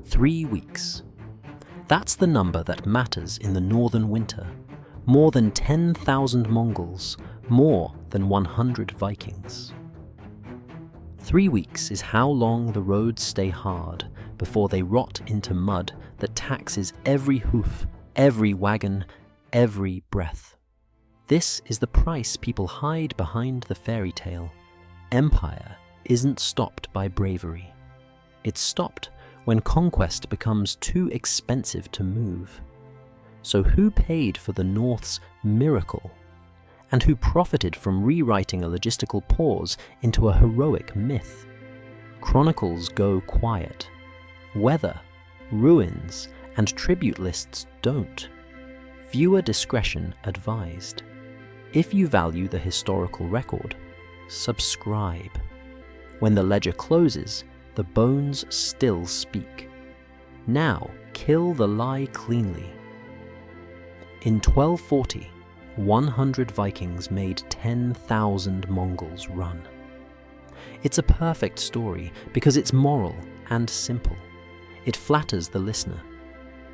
3 weeks. That's the number that matters in the northern winter. More than 10,000 Mongols, more than 100 Vikings. 3 weeks is how long the roads stay hard before they rot into mud that taxes every hoof, every wagon, every breath. This is the price people hide behind the fairy tale. Empire isn't stopped by bravery. It's stopped when conquest becomes too expensive to move. So who paid for the North's miracle? And who profited from rewriting a logistical pause into a heroic myth? Chronicles go quiet. Weather, ruins, and tribute lists don't. Viewer discretion advised. If you value the historical record, subscribe. When the ledger closes, the bones still speak. Now, kill the lie cleanly. In 1240, 100 Vikings made 10,000 Mongols run. It's a perfect story because it's moral and simple. It flatters the listener.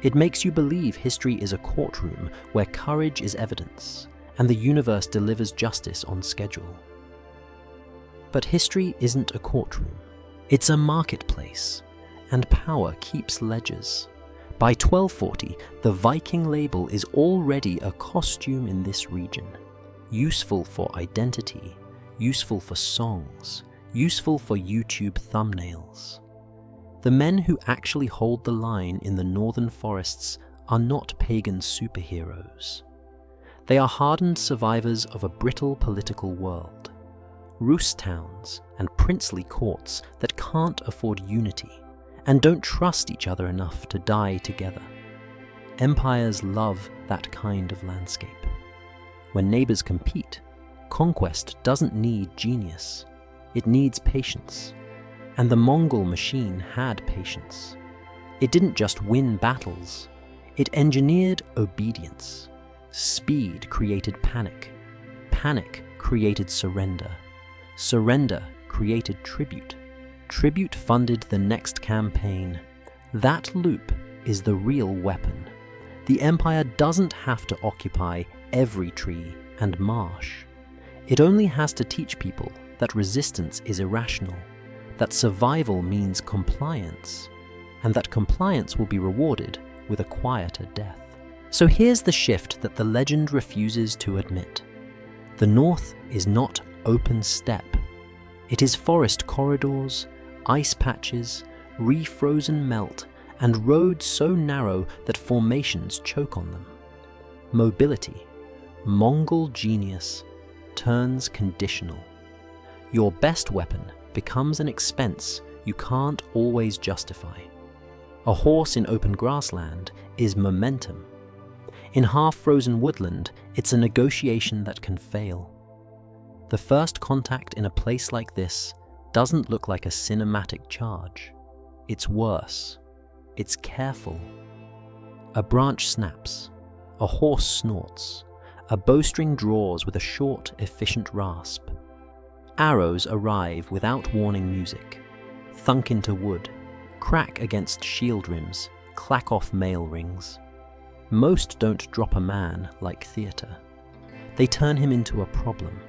It makes you believe history is a courtroom where courage is evidence and the universe delivers justice on schedule. But history isn't a courtroom. It's a marketplace, and power keeps ledgers. By 1240, the Viking label is already a costume in this region, useful for identity, useful for songs, useful for YouTube thumbnails. The men who actually hold the line in the northern forests are not pagan superheroes. They are hardened survivors of a brittle political world, roost towns and princely courts that can't afford unity and don't trust each other enough to die together. Empires love that kind of landscape. When neighbors compete, conquest doesn't need genius. It needs patience. And the Mongol machine had patience. It didn't just win battles. It engineered obedience. Speed created panic. Panic created surrender. Surrender created tribute. Tribute funded the next campaign. That loop is the real weapon. The empire doesn't have to occupy every tree and marsh. It only has to teach people that resistance is irrational, that survival means compliance, and that compliance will be rewarded with a quieter death. So here's the shift that the legend refuses to admit. The North is not open steppe. It is forest corridors, ice patches, refrozen melt, and roads so narrow that formations choke on them. Mobility, Mongol genius, turns conditional. Your best weapon becomes an expense you can't always justify. A horse in open grassland is momentum. In half-frozen woodland, it's a negotiation that can fail. The first contact in a place like this doesn't look like a cinematic charge. It's worse. It's careful. A branch snaps. A horse snorts. A bowstring draws with a short, efficient rasp. Arrows arrive without warning music, thunk into wood, crack against shield rims, clack off mail rings. Most don't drop a man like theatre. They turn him into a problem.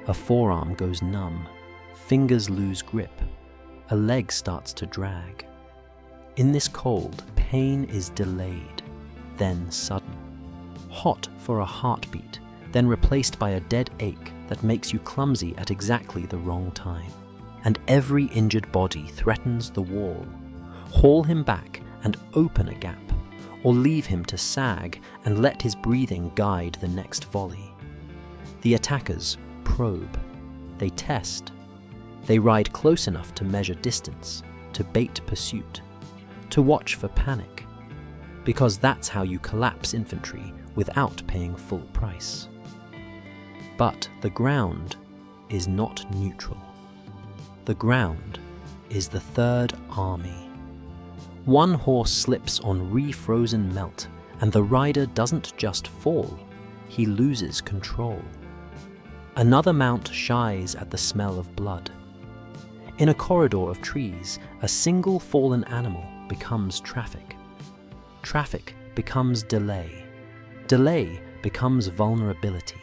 A forearm goes numb, fingers lose grip, a leg starts to drag. In this cold, pain is delayed, then sudden. Hot for a heartbeat, then replaced by a dead ache that makes you clumsy at exactly the wrong time. And every injured body threatens the wall. Haul him back and open a gap, or leave him to sag and let his breathing guide the next volley. The attackers probe. They test. They ride close enough to measure distance, to bait pursuit, to watch for panic, because that's how you collapse infantry without paying full price. But the ground is not neutral. The ground is the Third Army. One horse slips on refrozen melt, and the rider doesn't just fall, he loses control. Another mount shies at the smell of blood. In a corridor of trees, a single fallen animal becomes traffic. Traffic becomes delay. Delay becomes vulnerability.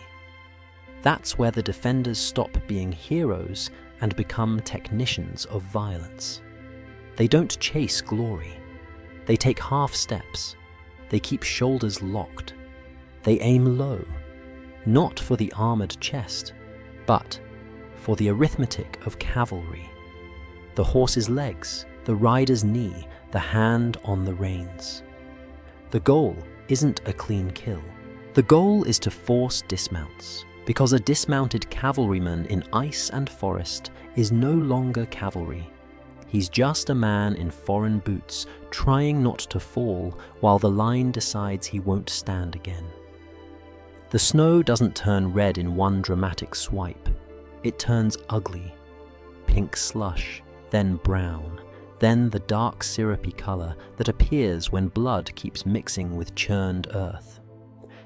That's where the defenders stop being heroes and become technicians of violence. They don't chase glory. They take half steps. They keep shoulders locked. They aim low, not for the armored chest, but for the arithmetic of cavalry. The horse's legs, the rider's knee, the hand on the reins. The goal isn't a clean kill. The goal is to force dismounts, because a dismounted cavalryman in ice and forest is no longer cavalry. He's just a man in foreign boots trying not to fall while the line decides he won't stand again. The snow doesn't turn red in one dramatic swipe. It turns ugly. Pink slush, then brown, then the dark syrupy color that appears when blood keeps mixing with churned earth.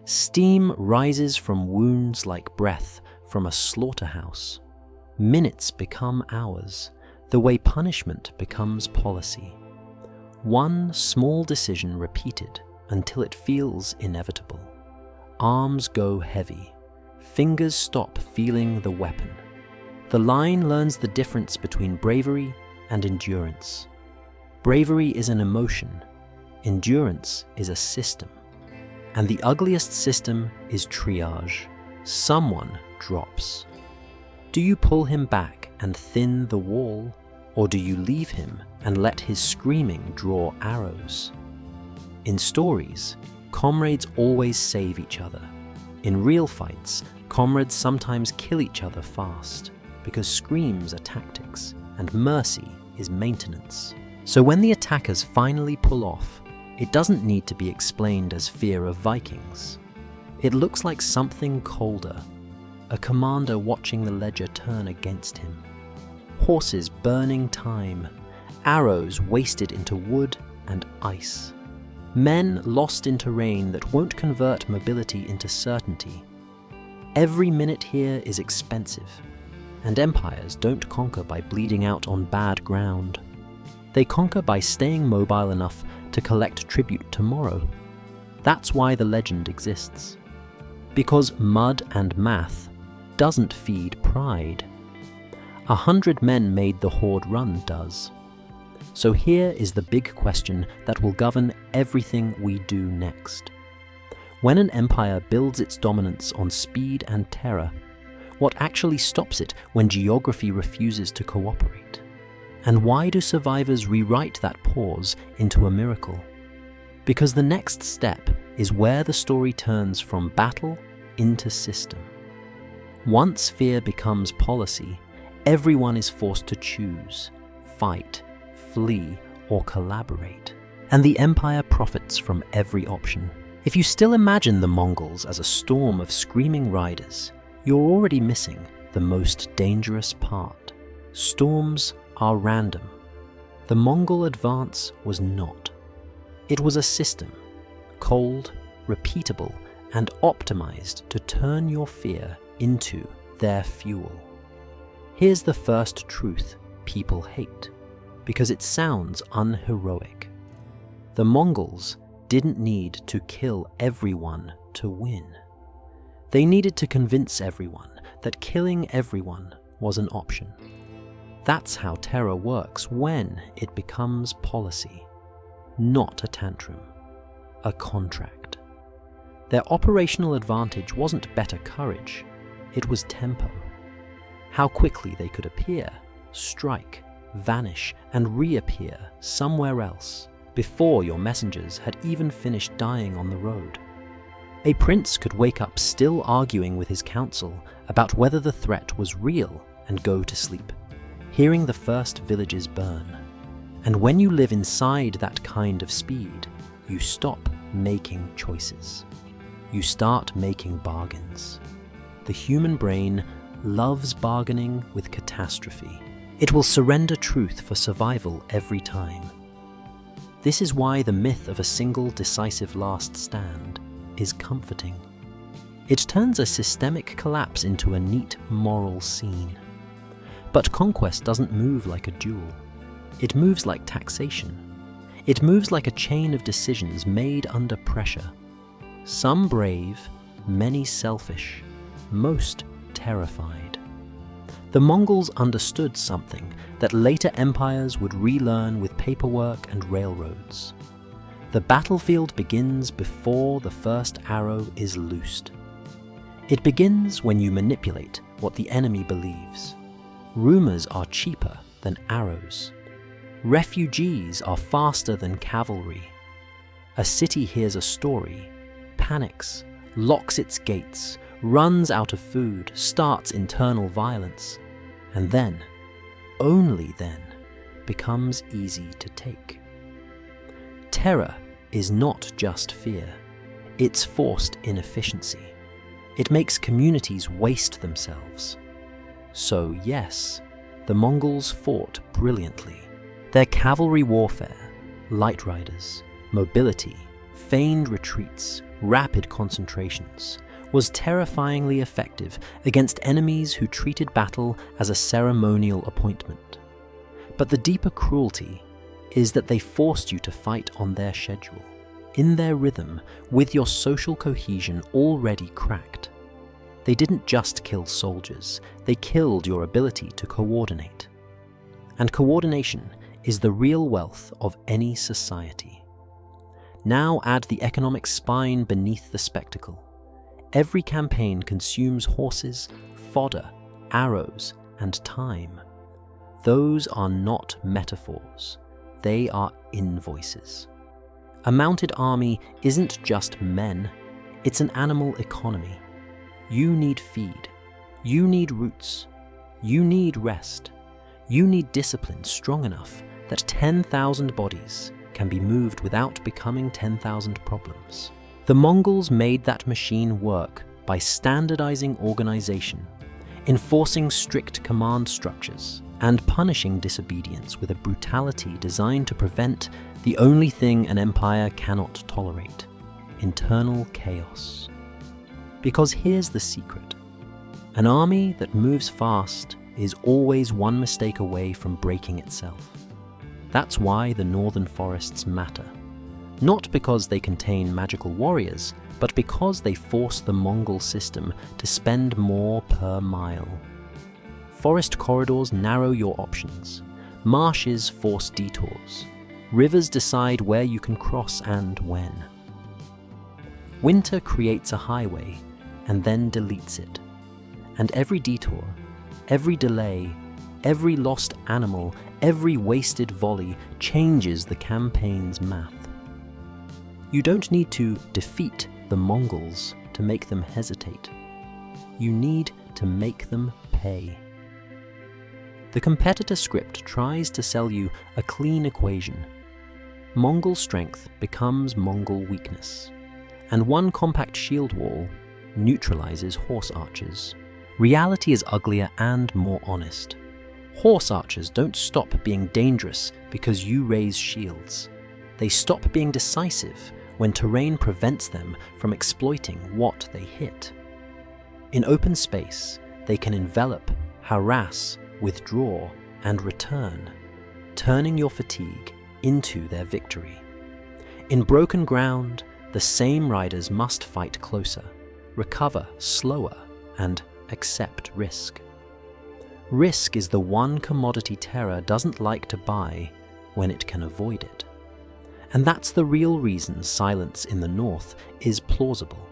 Steam rises from wounds like breath from a slaughterhouse. Minutes become hours, the way punishment becomes policy. One small decision repeated until it feels inevitable. Arms go heavy. Fingers stop feeling the weapon. The line learns the difference between bravery and endurance. Bravery is an emotion. Endurance is a system. And the ugliest system is triage. Someone drops. Do you pull him back and thin the wall, or do you leave him and let his screaming draw arrows? In stories, comrades always save each other. In real fights, comrades sometimes kill each other fast, because screams are tactics and mercy is maintenance. So when the attackers finally pull off, it doesn't need to be explained as fear of Vikings. It looks like something colder, a commander watching the ledger turn against him. Horses burning time, arrows wasted into wood and ice. Men lost in terrain that won't convert mobility into certainty. Every minute here is expensive, and empires don't conquer by bleeding out on bad ground. They conquer by staying mobile enough to collect tribute tomorrow. That's why the legend exists. Because mud and math doesn't feed pride. 100 men made the horde run does. So here is the big question that will govern everything we do next. When an empire builds its dominance on speed and terror, what actually stops it when geography refuses to cooperate? And why do survivors rewrite that pause into a miracle? Because the next step is where the story turns from battle into system. Once fear becomes policy, everyone is forced to choose, fight, flee, or collaborate. And the empire profits from every option. If you still imagine the Mongols as a storm of screaming riders, you're already missing the most dangerous part. Storms are random. The Mongol advance was not. It was a system, cold, repeatable, and optimized to turn your fear into their fuel. Here's the first truth people hate, because it sounds unheroic. The Mongols didn't need to kill everyone to win. They needed to convince everyone that killing everyone was an option. That's how terror works when it becomes policy. Not a tantrum, a contract. Their operational advantage wasn't better courage, it was tempo. How quickly they could appear, strike, vanish, and reappear somewhere else before your messengers had even finished dying on the road. A prince could wake up still arguing with his council about whether the threat was real and go to sleep, hearing the first villages burn. And when you live inside that kind of speed, you stop making choices. You start making bargains. The human brain loves bargaining with catastrophe. It will surrender truth for survival every time. This is why the myth of a single decisive last stand is comforting. It turns a systemic collapse into a neat moral scene. But conquest doesn't move like a duel. It moves like taxation. It moves like a chain of decisions made under pressure. Some brave, many selfish, most terrified. The Mongols understood something that later empires would relearn with paperwork and railroads. The battlefield begins before the first arrow is loosed. It begins when you manipulate what the enemy believes. Rumors are cheaper than arrows. Refugees are faster than cavalry. A city hears a story, panics, locks its gates, runs out of food, starts internal violence, and then, only then, becomes easy to take. Terror is not just fear, it's forced inefficiency. It makes communities waste themselves. So yes, the Mongols fought brilliantly. Their cavalry warfare, light riders, mobility, feigned retreats, rapid concentrations, was terrifyingly effective against enemies who treated battle as a ceremonial appointment. But the deeper cruelty is that they forced you to fight on their schedule, in their rhythm, with your social cohesion already cracked. They didn't just kill soldiers, they killed your ability to coordinate. And coordination is the real wealth of any society. Now add the economic spine beneath the spectacle. Every campaign consumes horses, fodder, arrows, and time. Those are not metaphors, they are invoices. A mounted army isn't just men, it's an animal economy. You need feed, you need roots, you need rest, you need discipline strong enough that 10,000 bodies can be moved without becoming 10,000 problems. The Mongols made that machine work by standardizing organization, enforcing strict command structures, and punishing disobedience with a brutality designed to prevent the only thing an empire cannot tolerate: internal chaos. Because here's the secret: an army that moves fast is always one mistake away from breaking itself. That's why the northern forests matter. Not because they contain magical warriors, but because they force the Mongol system to spend more per mile. Forest corridors narrow your options. Marshes force detours. Rivers decide where you can cross and when. Winter creates a highway and then deletes it. And every detour, every delay, every lost animal, every wasted volley changes the campaign's math. You don't need to defeat the Mongols to make them hesitate. You need to make them pay. The competitor script tries to sell you a clean equation. Mongol strength becomes Mongol weakness, and one compact shield wall neutralizes horse archers. Reality is uglier and more honest. Horse archers don't stop being dangerous because you raise shields. They stop being decisive when terrain prevents them from exploiting what they hit. In open space, they can envelop, harass, withdraw, and return, turning your fatigue into their victory. In broken ground, the same riders must fight closer, recover slower, and accept risk. Risk is the one commodity terror doesn't like to buy when it can avoid it. And that's the real reason silence in the north is plausible.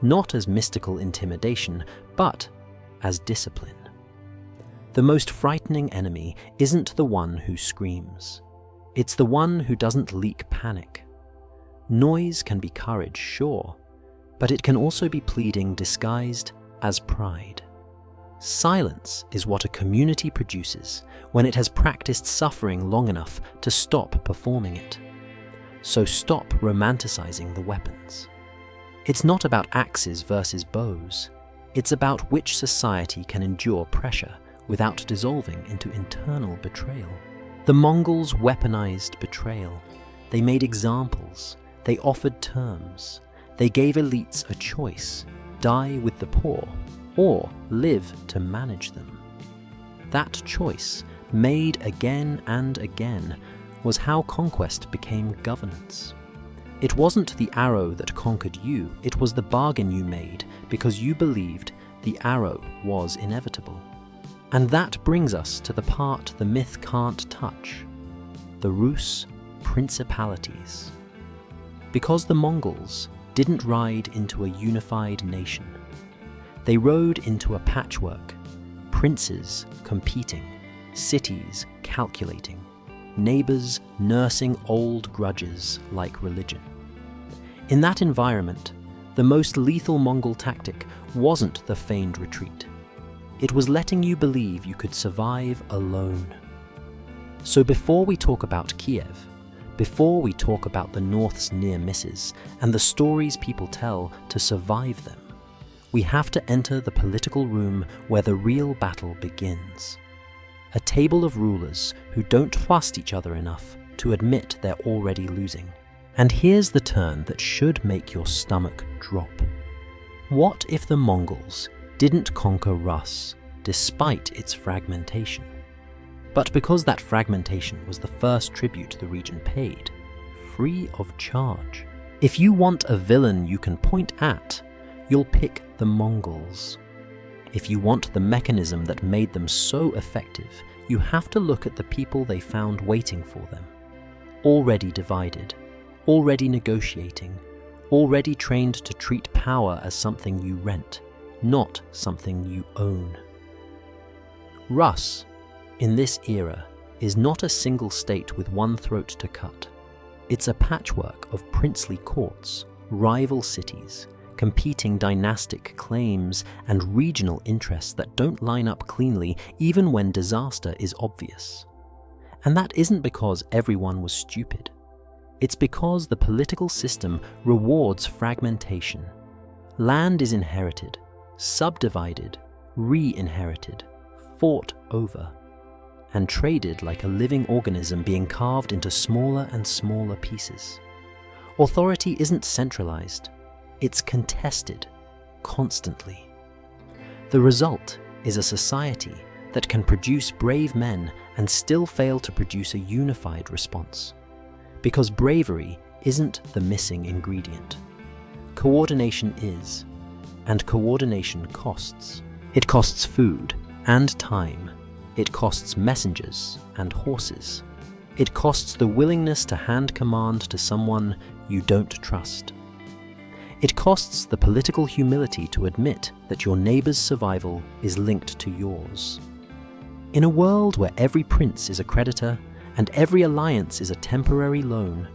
Not as mystical intimidation, but as discipline. The most frightening enemy isn't the one who screams. It's the one who doesn't leak panic. Noise can be courage, sure, but it can also be pleading disguised as pride. Silence is what a community produces when it has practiced suffering long enough to stop performing it. So stop romanticizing the weapons. It's not about axes versus bows. It's about which society can endure pressure without dissolving into internal betrayal. The Mongols weaponized betrayal. They made examples. They offered terms. They gave elites a choice: die with the poor, or live to manage them. That choice, made again and again, was how conquest became governance. It wasn't the arrow that conquered you, it was the bargain you made because you believed the arrow was inevitable. And that brings us to the part the myth can't touch, the Rus principalities. Because the Mongols didn't ride into a unified nation. They rode into a patchwork, princes competing, cities calculating, neighbors nursing old grudges like religion. In that environment, the most lethal Mongol tactic wasn't the feigned retreat. It was letting you believe you could survive alone. So before we talk about Kiev, before we talk about the North's near misses and the stories people tell to survive them, we have to enter the political room where the real battle begins. A table of rulers who don't trust each other enough to admit they're already losing. And here's the turn that should make your stomach drop. What if the Mongols didn't conquer Rus despite its fragmentation? But because that fragmentation was the first tribute the region paid, free of charge. If you want a villain you can point at, you'll pick the Mongols. If you want the mechanism that made them so effective, you have to look at the people they found waiting for them. Already divided, already negotiating, already trained to treat power as something you rent, not something you own. Rus, in this era, is not a single state with one throat to cut. It's a patchwork of princely courts, rival cities, competing dynastic claims, and regional interests that don't line up cleanly even when disaster is obvious. And that isn't because everyone was stupid. It's because the political system rewards fragmentation. Land is inherited, subdivided, re-inherited, fought over, and traded like a living organism being carved into smaller and smaller pieces. Authority isn't centralized. It's contested, constantly. The result is a society that can produce brave men and still fail to produce a unified response. Because bravery isn't the missing ingredient. Coordination is, and coordination costs. It costs food and time. It costs messengers and horses. It costs the willingness to hand command to someone you don't trust. It costs the political humility to admit that your neighbor's survival is linked to yours. In a world where every prince is a creditor and every alliance is a temporary loan,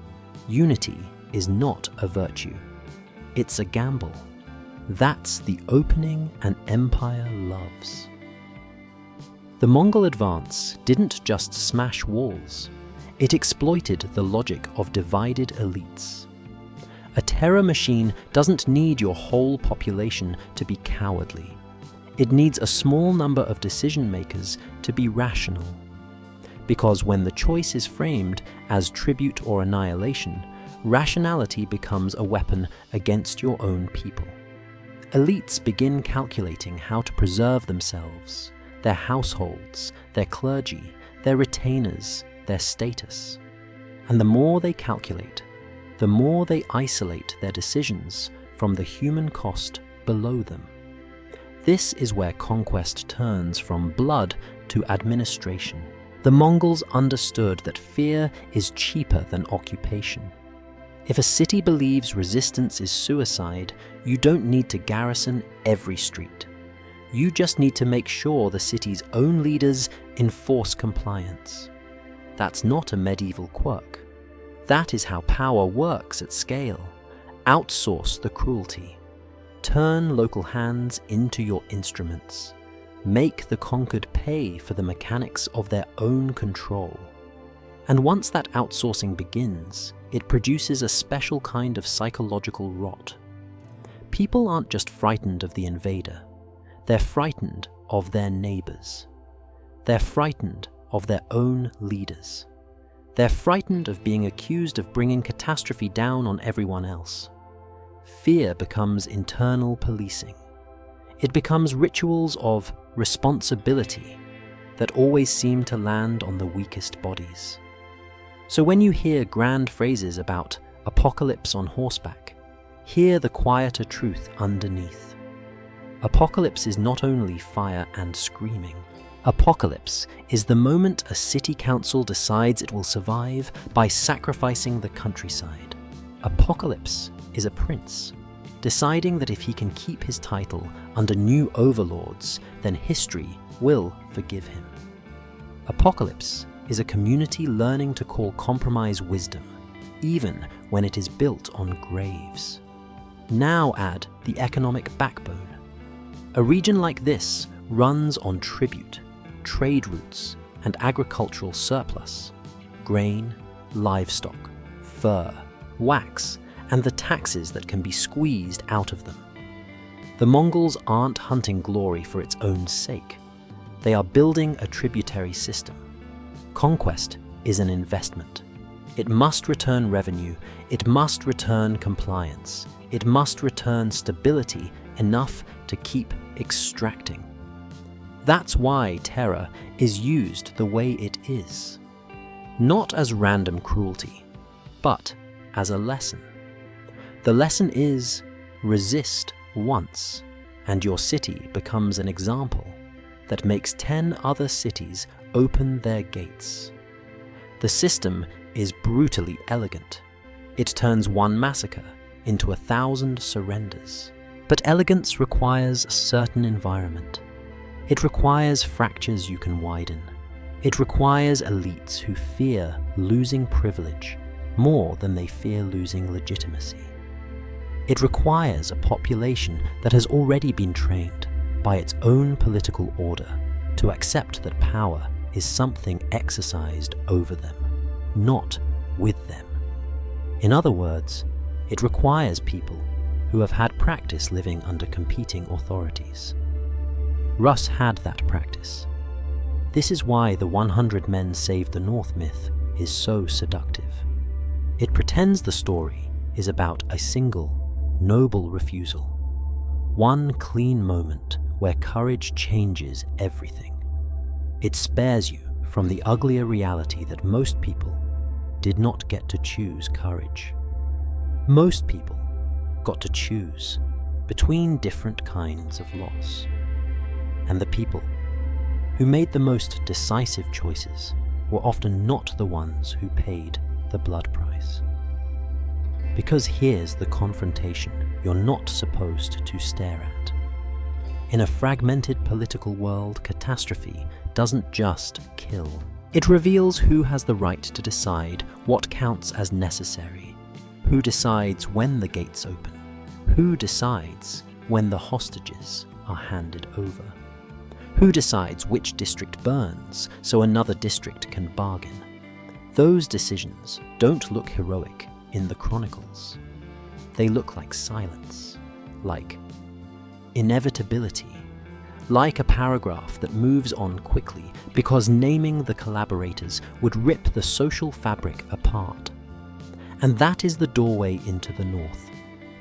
unity is not a virtue. It's a gamble. That's the opening an empire loves. The Mongol advance didn't just smash walls. It exploited the logic of divided elites. A terror machine doesn't need your whole population to be cowardly. It needs a small number of decision makers to be rational. Because when the choice is framed as tribute or annihilation, rationality becomes a weapon against your own people. Elites begin calculating how to preserve themselves, their households, their clergy, their retainers, their status. And the more they calculate, the more they isolate their decisions from the human cost below them. This is where conquest turns from blood to administration. The Mongols understood that fear is cheaper than occupation. If a city believes resistance is suicide, you don't need to garrison every street. You just need to make sure the city's own leaders enforce compliance. That's not a medieval quirk. That is how power works at scale. Outsource the cruelty. Turn local hands into your instruments. Make the conquered pay for the mechanics of their own control. And once that outsourcing begins, it produces a special kind of psychological rot. People aren't just frightened of the invader. They're frightened of their neighbors. They're frightened of their own leaders. They're frightened of being accused of bringing catastrophe down on everyone else. Fear becomes internal policing. It becomes rituals of responsibility that always seem to land on the weakest bodies. So when you hear grand phrases about apocalypse on horseback, hear the quieter truth underneath. Apocalypse is not only fire and screaming. Apocalypse is the moment a city council decides it will survive by sacrificing the countryside. Apocalypse is a prince, deciding that if he can keep his title under new overlords, then history will forgive him. Apocalypse is a community learning to call compromise wisdom, even when it is built on graves. Now add the economic backbone. A region like this runs on tribute, trade routes, and agricultural surplus, grain, livestock, fur, wax, and the taxes that can be squeezed out of them. The Mongols aren't hunting glory for its own sake. They are building a tributary system. Conquest is an investment. It must return revenue, it must return compliance, it must return stability enough to keep extracting. That's why terror is used the way it is. Not as random cruelty, but as a lesson. The lesson is, resist once, and your city becomes an example that makes 10 other cities open their gates. The system is brutally elegant. It turns one massacre into 1,000 surrenders. But elegance requires a certain environment. It requires fractures you can widen. It requires elites who fear losing privilege more than they fear losing legitimacy. It requires a population that has already been trained by its own political order to accept that power is something exercised over them, not with them. In other words, it requires people who have had practice living under competing authorities. Russ had that practice. This is why the 100 Men Saved the North myth is so seductive. It pretends the story is about a single, noble refusal. One clean moment where courage changes everything. It spares you from the uglier reality that most people did not get to choose courage. Most people got to choose between different kinds of loss. And the people who made the most decisive choices were often not the ones who paid the blood price. Because here's the confrontation you're not supposed to stare at. In a fragmented political world, catastrophe doesn't just kill. It reveals who has the right to decide what counts as necessary, who decides when the gates open, who decides when the hostages are handed over, who decides which district burns so another district can bargain. Those decisions don't look heroic in the chronicles. They look like silence, like inevitability, like a paragraph that moves on quickly because naming the collaborators would rip the social fabric apart. And that is the doorway into the north,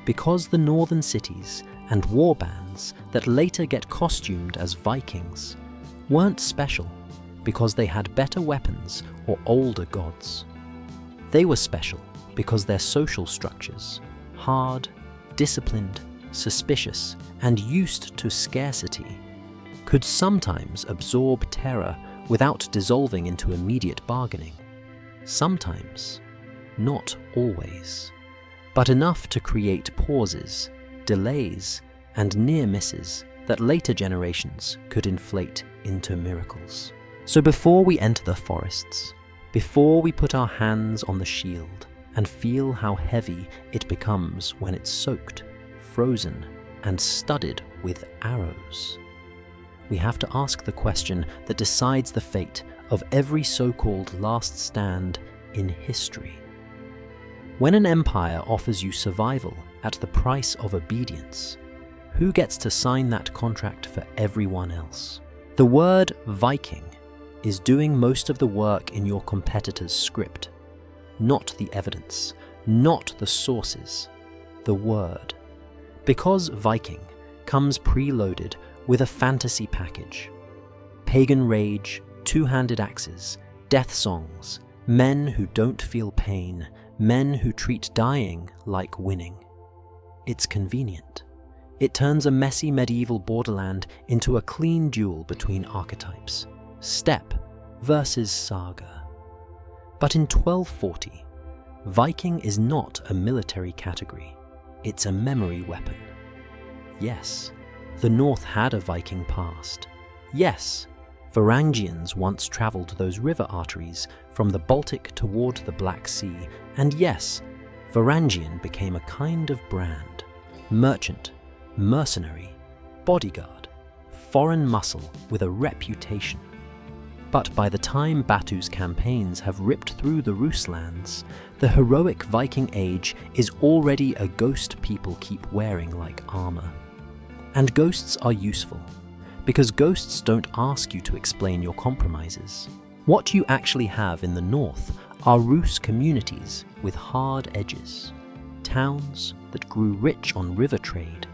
because the northern cities and war bands that later get costumed as Vikings weren't special because they had better weapons or older gods. They were special because their social structures, hard, disciplined, suspicious, and used to scarcity, could sometimes absorb terror without dissolving into immediate bargaining. Sometimes, not always, but enough to create pauses, delays, and near misses that later generations could inflate into miracles. So before we enter the forests, before we put our hands on the shield and feel how heavy it becomes when it's soaked, frozen, and studded with arrows, we have to ask the question that decides the fate of every so-called last stand in history. When an empire offers you survival at the price of obedience, who gets to sign that contract for everyone else? The word Viking is doing most of the work in your competitor's script, not the evidence, not the sources, the word. Because Viking comes preloaded with a fantasy package. Pagan rage, two-handed axes, death songs, Men who don't feel pain, men who treat dying like winning. It's convenient. It turns a messy medieval borderland into a clean duel between archetypes, steppe versus saga. But in 1240, Viking is not a military category, it's a memory weapon. Yes, the North had a Viking past. Yes, Varangians once travelled those river arteries from the Baltic toward the Black Sea, and yes, Varangian became a kind of brand. Merchant, mercenary, bodyguard, foreign muscle with a reputation. But by the time Batu's campaigns have ripped through the Ruslands, the heroic Viking age is already a ghost people keep wearing like armor. And ghosts are useful, because ghosts don't ask you to explain your compromises. What you actually have in the North are Rus communities with hard edges, towns that grew rich on river trade,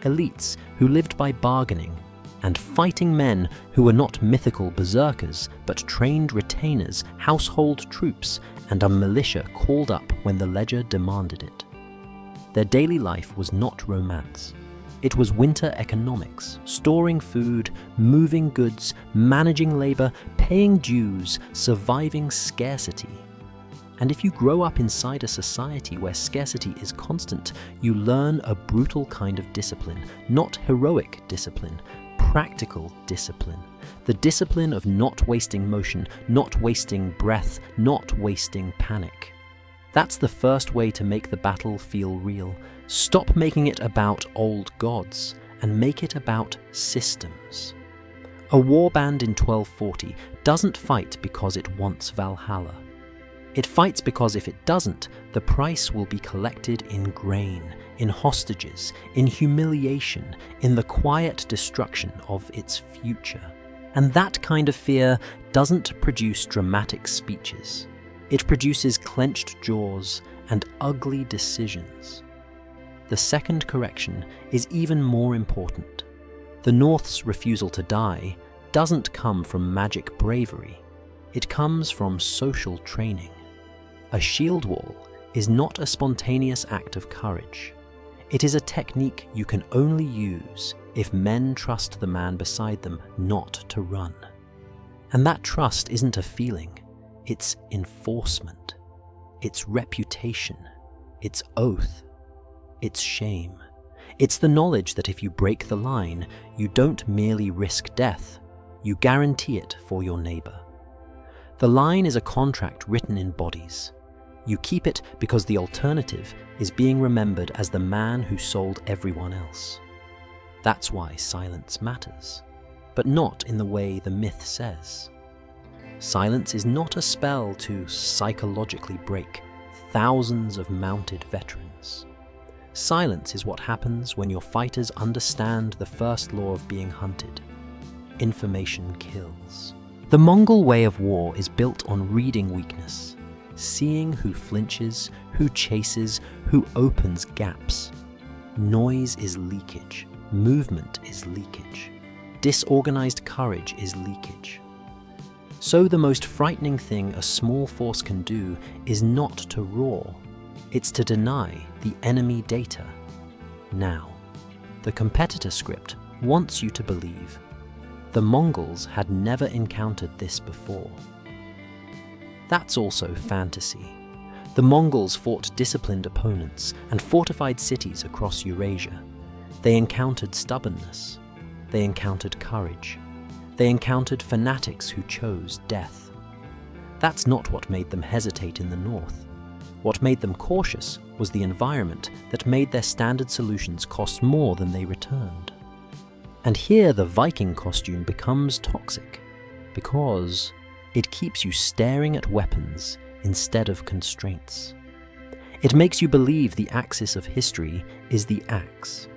elites who lived by bargaining, and fighting men who were not mythical berserkers but trained retainers, household troops, and a militia called up when the ledger demanded it. Their daily life was not romance. It was winter economics, storing food, moving goods, managing labor, paying dues, surviving scarcity. And if you grow up inside a society where scarcity is constant, you learn a brutal kind of discipline, not heroic discipline, practical discipline. The discipline of not wasting motion, not wasting breath, not wasting panic. That's the first way to make the battle feel real. Stop making it about old gods and make it about systems. A warband in 1240 doesn't fight because it wants Valhalla. It fights because if it doesn't, the price will be collected in grain, in hostages, in humiliation, in the quiet destruction of its future. And that kind of fear doesn't produce dramatic speeches. It produces clenched jaws and ugly decisions. The second correction is even more important. The North's refusal to die doesn't come from magic bravery. It comes from social training. A shield wall is not a spontaneous act of courage. It is a technique you can only use if men trust the man beside them not to run. And that trust isn't a feeling, it's enforcement, it's reputation, it's oath, it's shame. It's the knowledge that if you break the line, you don't merely risk death, you guarantee it for your neighbor. The line is a contract written in bodies. You keep it because the alternative is being remembered as the man who sold everyone else. That's why silence matters, but not in the way the myth says. Silence is not a spell to psychologically break thousands of mounted veterans. Silence is what happens when your fighters understand the first law of being hunted. Information kills. The Mongol way of war is built on reading weakness, seeing who flinches, who chases, who opens gaps. Noise is leakage. Movement is leakage. Disorganized courage is leakage. So the most frightening thing a small force can do is not to roar. It's to deny the enemy data. Now, the competitor script wants you to believe the Mongols had never encountered this before. That's also fantasy. The Mongols fought disciplined opponents and fortified cities across Eurasia. They encountered stubbornness. They encountered courage. They encountered fanatics who chose death. That's not what made them hesitate in the north. What made them cautious was the environment that made their standard solutions cost more than they returned. And here the Viking costume becomes toxic, because it keeps you staring at weapons instead of constraints. It makes you believe the axis of history is the axe,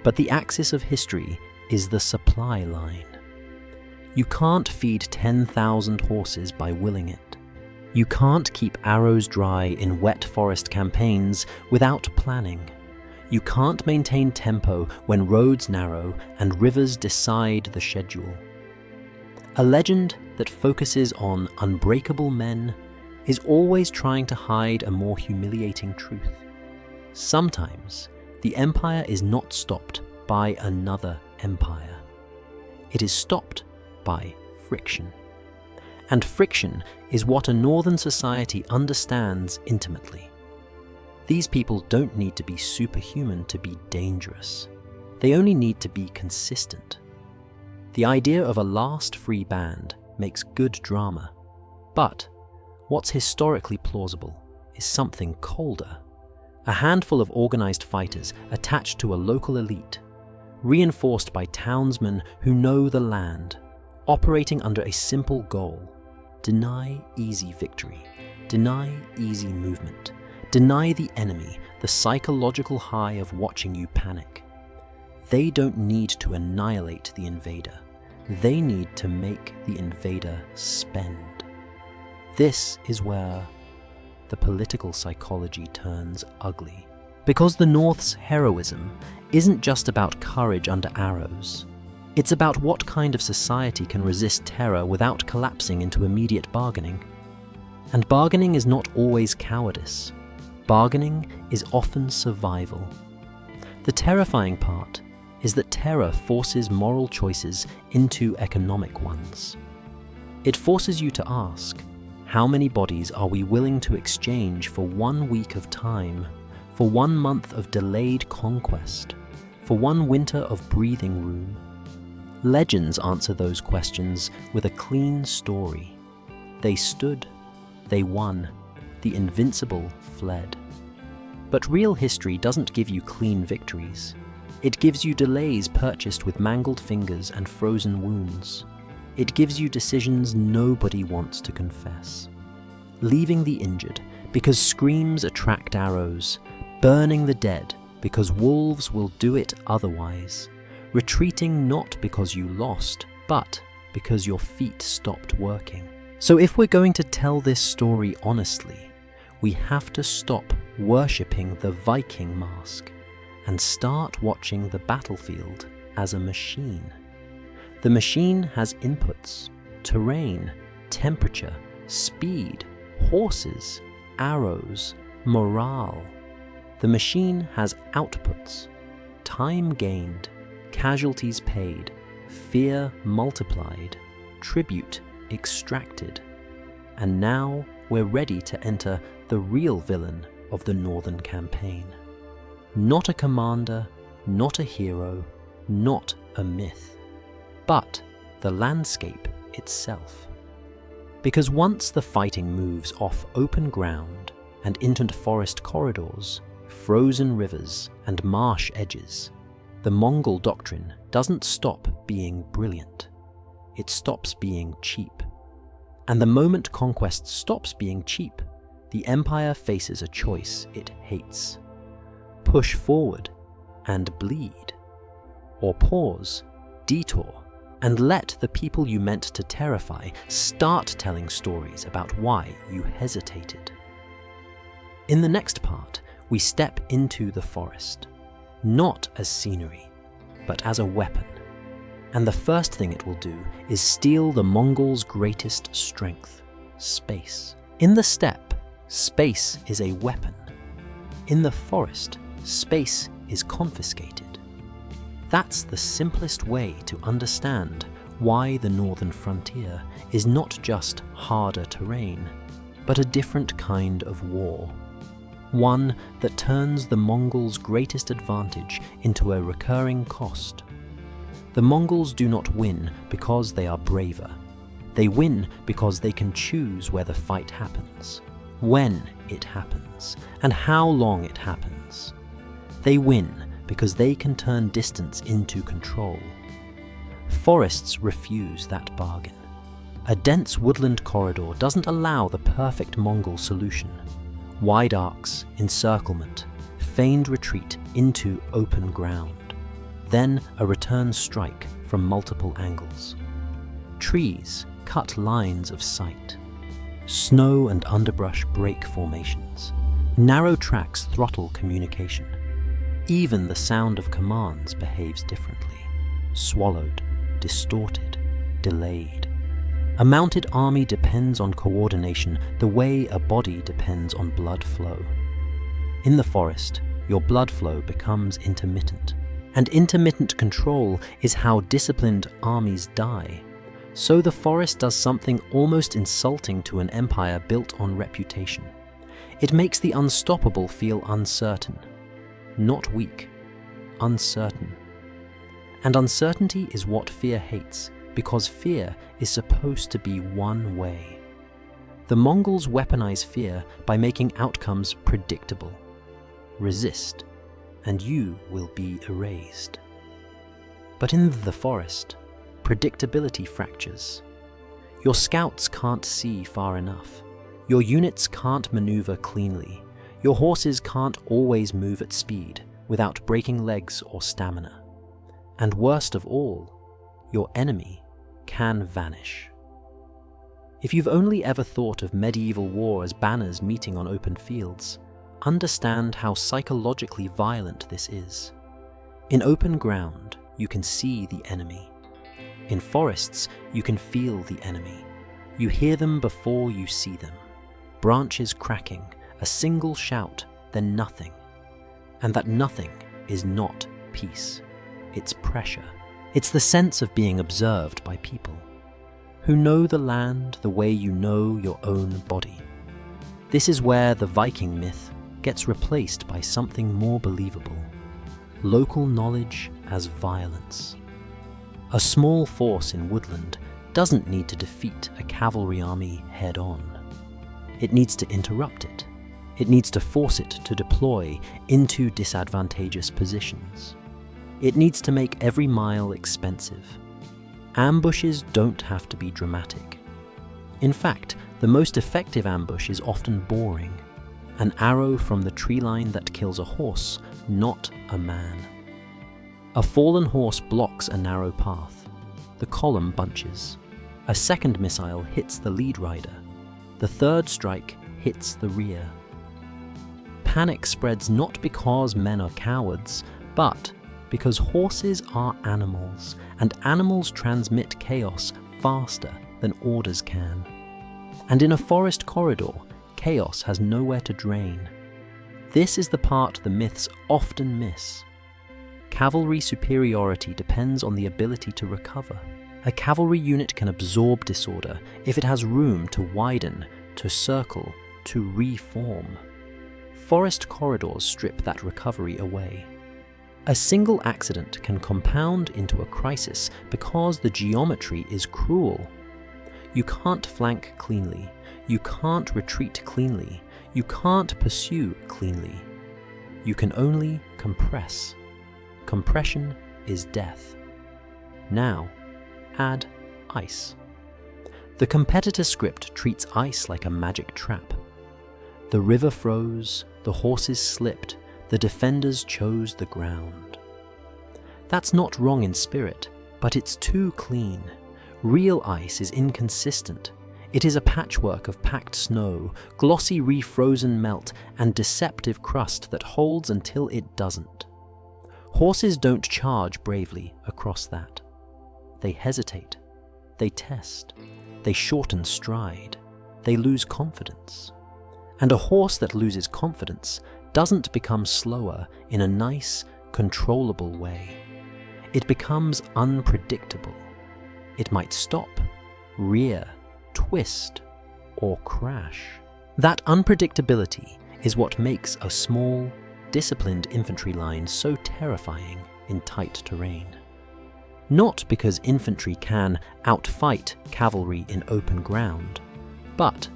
but the axis of history is the supply line. You can't feed 10,000 horses by willing it. You can't keep arrows dry in wet forest campaigns without planning. You can't maintain tempo when roads narrow and rivers decide the schedule. A legend that focuses on unbreakable men is always trying to hide a more humiliating truth. Sometimes, the empire is not stopped by another empire. It is stopped by friction. And friction is what a northern society understands intimately. These people don't need to be superhuman to be dangerous. They only need to be consistent. The idea of a last free band makes good drama, but what's historically plausible is something colder. A handful of organized fighters attached to a local elite, reinforced by townsmen who know the land, operating under a simple goal: deny easy victory, deny easy movement, deny the enemy the psychological high of watching you panic. They don't need to annihilate the invader. They need to make the invader spend. This is where the political psychology turns ugly. Because the North's heroism isn't just about courage under arrows. It's about what kind of society can resist terror without collapsing into immediate bargaining. And bargaining is not always cowardice. Bargaining is often survival. The terrifying part is that terror forces moral choices into economic ones. It forces you to ask, how many bodies are we willing to exchange for 1 week of time, for 1 month of delayed conquest, for 1 winter of breathing room? Legends answer those questions with a clean story. They stood, they won, the invincible fled. But real history doesn't give you clean victories. It gives you delays purchased with mangled fingers and frozen wounds. It gives you decisions nobody wants to confess. Leaving the injured because screams attract arrows, burning the dead because wolves will do it otherwise, retreating not because you lost, but because your feet stopped working. So if we're going to tell this story honestly, we have to stop worshipping the Viking mask and start watching the battlefield as a machine. The machine has inputs: terrain, temperature, speed, horses, arrows, morale. The machine has outputs: time gained, casualties paid, fear multiplied, tribute extracted. And now we're ready to enter the real villain of the Northern Campaign. Not a commander, not a hero, not a myth, but the landscape itself. Because once the fighting moves off open ground and into forest corridors, frozen rivers and marsh edges, the Mongol doctrine doesn't stop being brilliant. It stops being cheap. And the moment conquest stops being cheap, the empire faces a choice it hates: push forward and bleed, or pause, detour, and let the people you meant to terrify start telling stories about why you hesitated. In the next part, we step into the forest, not as scenery, but as a weapon. And the first thing it will do is steal the Mongols' greatest strength: space. In the steppe, space is a weapon. In the forest, space is confiscated. That's the simplest way to understand why the northern frontier is not just harder terrain, but a different kind of war. One that turns the Mongols' greatest advantage into a recurring cost. The Mongols do not win because they are braver. They win because they can choose where the fight happens, when it happens, and how long it happens. They win because they can turn distance into control. Forests refuse that bargain. A dense woodland corridor doesn't allow the perfect Mongol solution. Wide arcs, encirclement, feigned retreat into open ground. Then a return strike from multiple angles. Trees cut lines of sight. Snow and underbrush break formations. Narrow tracks throttle communication. Even the sound of commands behaves differently. Swallowed, distorted, delayed. A mounted army depends on coordination the way a body depends on blood flow. In the forest, your blood flow becomes intermittent. And intermittent control is how disciplined armies die. So the forest does something almost insulting to an empire built on reputation. It makes the unstoppable feel uncertain. Not weak, uncertain. And uncertainty is what fear hates, because fear is supposed to be one way. The Mongols weaponize fear by making outcomes predictable. Resist, and you will be erased. But in the forest, predictability fractures. Your scouts can't see far enough. Your units can't maneuver cleanly. Your horses can't always move at speed without breaking legs or stamina. And worst of all, your enemy can vanish. If you've only ever thought of medieval war as banners meeting on open fields, understand how psychologically violent this is. In open ground, you can see the enemy. In forests, you can feel the enemy. You hear them before you see them. Branches cracking, a single shout, then nothing. And that nothing is not peace. It's pressure. It's the sense of being observed by people who know the land the way you know your own body. This is where the Viking myth gets replaced by something more believable. Local knowledge as violence. A small force in woodland doesn't need to defeat a cavalry army head-on. It needs to interrupt it. It needs to force it to deploy into disadvantageous positions. It needs to make every mile expensive. Ambushes don't have to be dramatic. In fact, the most effective ambush is often boring. An arrow from the tree line that kills a horse, not a man. A fallen horse blocks a narrow path. The column bunches. A second missile hits the lead rider. The third strike hits the rear. Panic spreads not because men are cowards, but because horses are animals, and animals transmit chaos faster than orders can. And in a forest corridor, chaos has nowhere to drain. This is the part the myths often miss. Cavalry superiority depends on the ability to recover. A cavalry unit can absorb disorder if it has room to widen, to circle, to reform. Forest corridors strip that recovery away. A single accident can compound into a crisis because the geometry is cruel. You can't flank cleanly. You can't retreat cleanly. You can't pursue cleanly. You can only compress. Compression is death. Now, add ice. The competitor script treats ice like a magic trap. The river froze, the horses slipped, the defenders chose the ground. That's not wrong in spirit, but it's too clean. Real ice is inconsistent. It is a patchwork of packed snow, glossy refrozen melt, and deceptive crust that holds until it doesn't. Horses don't charge bravely across that. They hesitate. They test. They shorten stride. They lose confidence. And a horse that loses confidence doesn't become slower in a nice, controllable way. It becomes unpredictable. It might stop, rear, twist, or crash. That unpredictability is what makes a small, disciplined infantry line so terrifying in tight terrain. Not because infantry can outfight cavalry in open ground, but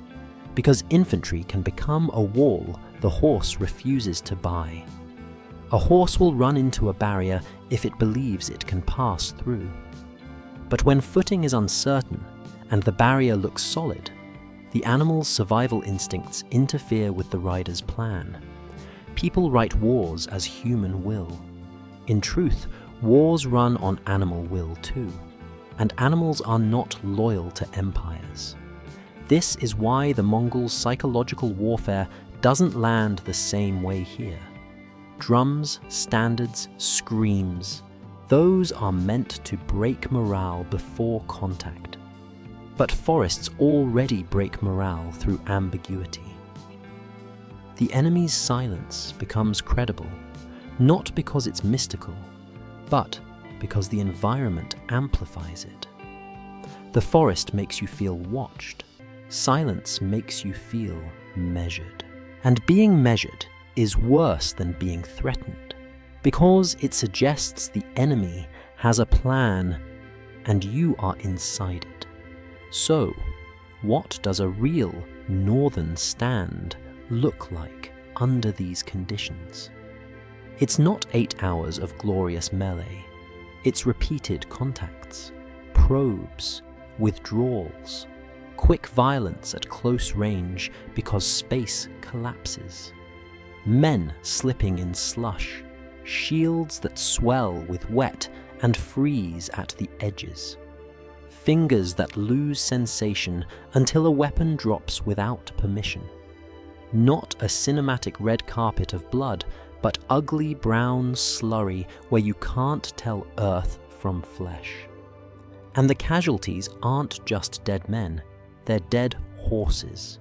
because infantry can become a wall the horse refuses to buy. A horse will run into a barrier if it believes it can pass through. But when footing is uncertain and the barrier looks solid, the animal's survival instincts interfere with the rider's plan. People write wars as human will. In truth, wars run on animal will too, and animals are not loyal to empires. This is why the Mongols' psychological warfare doesn't land the same way here. Drums, standards, screams, those are meant to break morale before contact. But forests already break morale through ambiguity. The enemy's silence becomes credible, not because it's mystical, but because the environment amplifies it. The forest makes you feel watched. Silence makes you feel measured. And being measured is worse than being threatened, because it suggests the enemy has a plan and you are inside it. So, what does a real northern stand look like under these conditions? It's not 8 hours of glorious melee. It's repeated contacts, probes, withdrawals, quick violence at close range because space collapses, men slipping in slush, shields that swell with wet and freeze at the edges, fingers that lose sensation until a weapon drops without permission. Not a cinematic red carpet of blood, but ugly brown slurry where you can't tell earth from flesh. And the casualties aren't just dead men, they're dead horses,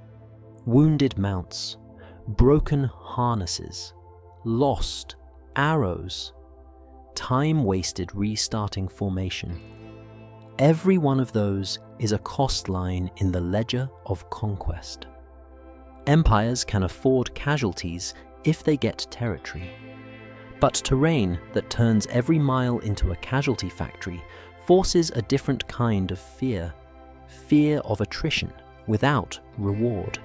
wounded mounts, broken harnesses, lost arrows, time wasted restarting formation. Every one of those is a cost line in the ledger of conquest. Empires can afford casualties if they get territory. But terrain that turns every mile into a casualty factory forces a different kind of fear of attrition without reward.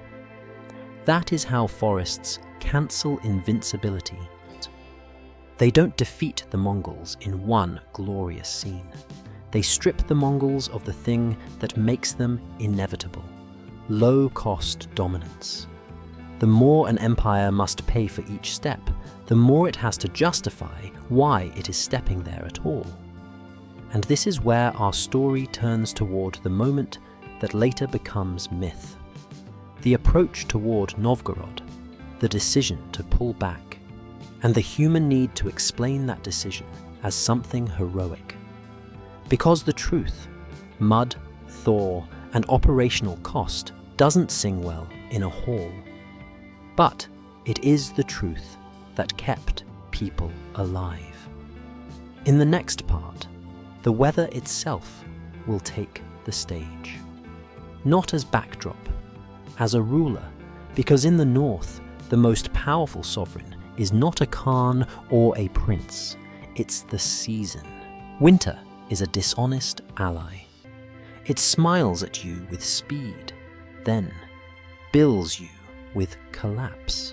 That is how forests cancel invincibility. They don't defeat the Mongols in one glorious scene. They strip the Mongols of the thing that makes them inevitable: low-cost dominance. The more an empire must pay for each step, the more it has to justify why it is stepping there at all. And this is where our story turns toward the moment that later becomes myth. The approach toward Novgorod, the decision to pull back, and the human need to explain that decision as something heroic. Because the truth, mud, thaw, and operational cost doesn't sing well in a hall. But it is the truth that kept people alive. In the next part, the weather itself will take the stage. Not as backdrop, as a ruler, because in the north, the most powerful sovereign is not a Khan or a prince, it's the season. Winter is a dishonest ally. It smiles at you with speed, then bills you with collapse.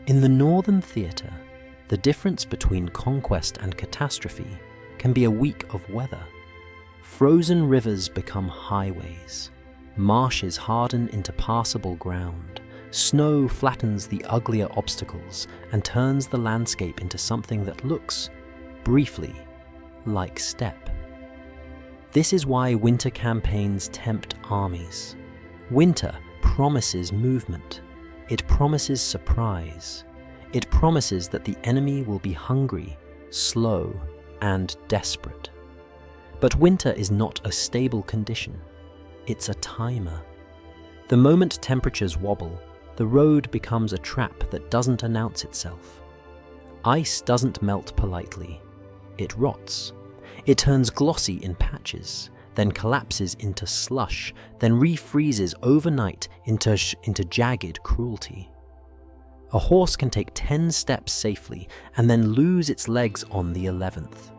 In the northern theatre, the difference between conquest and catastrophe can be a week of weather. Frozen rivers become highways, marshes harden into passable ground, snow flattens the uglier obstacles and turns the landscape into something that looks, briefly, like steppe. This is why winter campaigns tempt armies. Winter promises movement. It promises surprise. It promises that the enemy will be hungry, slow, and desperate. But winter is not a stable condition. It's a timer. The moment temperatures wobble, the road becomes a trap that doesn't announce itself. Ice doesn't melt politely. It rots. It turns glossy in patches, then collapses into slush, then refreezes overnight into jagged cruelty. A horse can take 10 steps safely and then lose its legs on the 11th.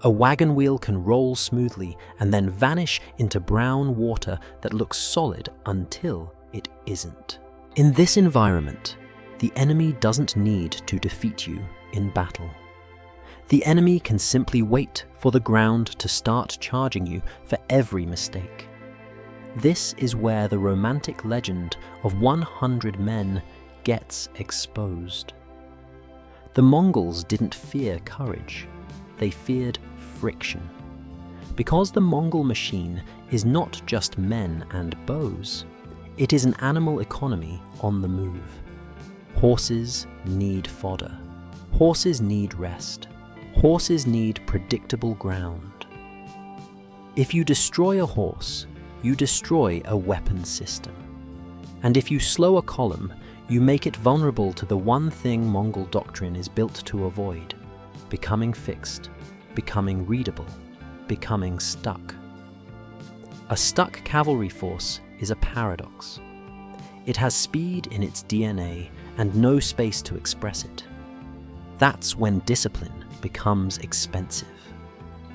A wagon wheel can roll smoothly and then vanish into brown water that looks solid until it isn't. In this environment, the enemy doesn't need to defeat you in battle. The enemy can simply wait for the ground to start charging you for every mistake. This is where the romantic legend of 100 men gets exposed. The Mongols didn't fear courage, they feared friction. Because the Mongol machine is not just men and bows, it is an animal economy on the move. Horses need fodder. Horses need rest. Horses need predictable ground. If you destroy a horse, you destroy a weapon system. And if you slow a column, you make it vulnerable to the one thing Mongol doctrine is built to avoid: becoming fixed, becoming readable, becoming stuck. A stuck cavalry force is a paradox. It has speed in its DNA and no space to express it. That's when discipline becomes expensive.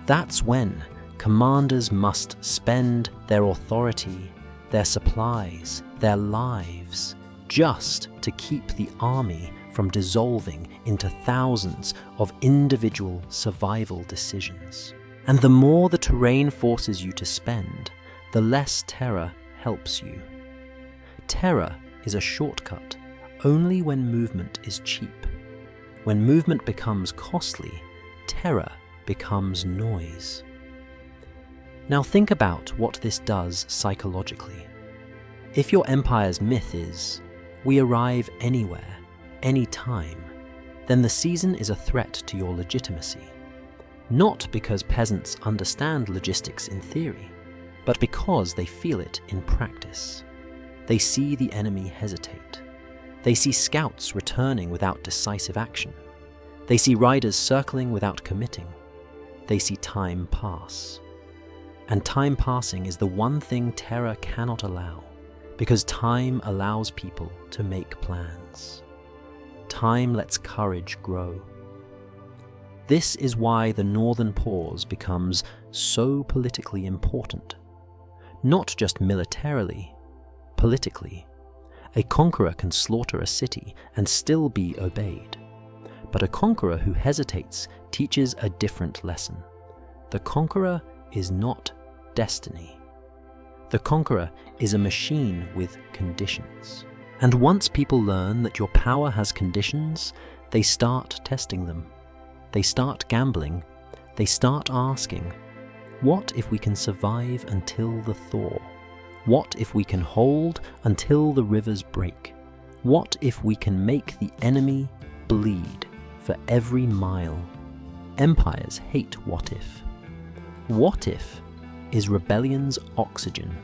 That's when commanders must spend their authority, their supplies, their lives, just to keep the army from dissolving into thousands of individual survival decisions. And the more the terrain forces you to spend, the less terror helps you. Terror is a shortcut only when movement is cheap. When movement becomes costly, terror becomes noise. Now think about what this does psychologically. If your empire's myth is, we arrive anywhere, anytime, then the season is a threat to your legitimacy. Not because peasants understand logistics in theory, but because they feel it in practice. They see the enemy hesitate. They see scouts returning without decisive action. They see riders circling without committing. They see time pass. And time passing is the one thing terror cannot allow, because time allows people to make plans. Time lets courage grow. This is why the Northern Pause becomes so politically important. Not just militarily, politically. A conqueror can slaughter a city and still be obeyed. But a conqueror who hesitates teaches a different lesson. The conqueror is not destiny. The conqueror is a machine with conditions. And once people learn that your power has conditions, they start testing them. They start gambling. They start asking, what if we can survive until the thaw? What if we can hold until the rivers break? What if we can make the enemy bleed for every mile? Empires hate what if. What if is rebellion's oxygen.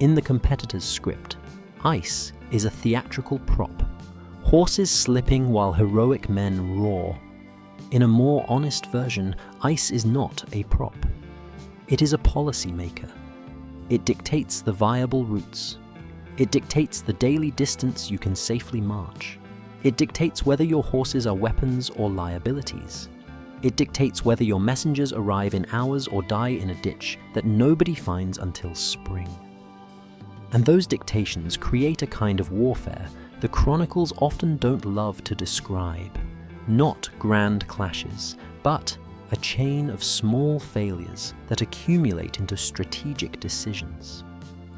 In the competitor's script, ice is a theatrical prop, horses slipping while heroic men roar. In a more honest version, ice is not a prop. It is a policy maker. It dictates the viable routes. It dictates the daily distance you can safely march. It dictates whether your horses are weapons or liabilities. It dictates whether your messengers arrive in hours or die in a ditch that nobody finds until spring. And those dictations create a kind of warfare the chronicles often don't love to describe. Not grand clashes, but a chain of small failures that accumulate into strategic decisions.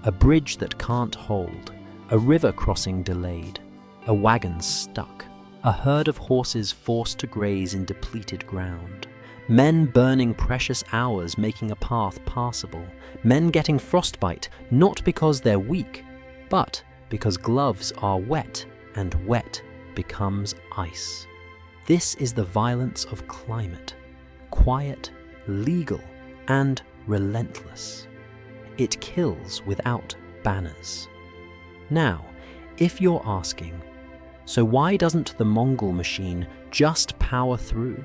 A bridge that can't hold, a river crossing delayed, a wagon stuck, a herd of horses forced to graze in depleted ground, men burning precious hours making a path passable, men getting frostbite not because they're weak, but because gloves are wet and wet becomes ice. This is the violence of climate. Quiet, legal, and relentless. It kills without banners. Now, if you're asking, so why doesn't the Mongol machine just power through?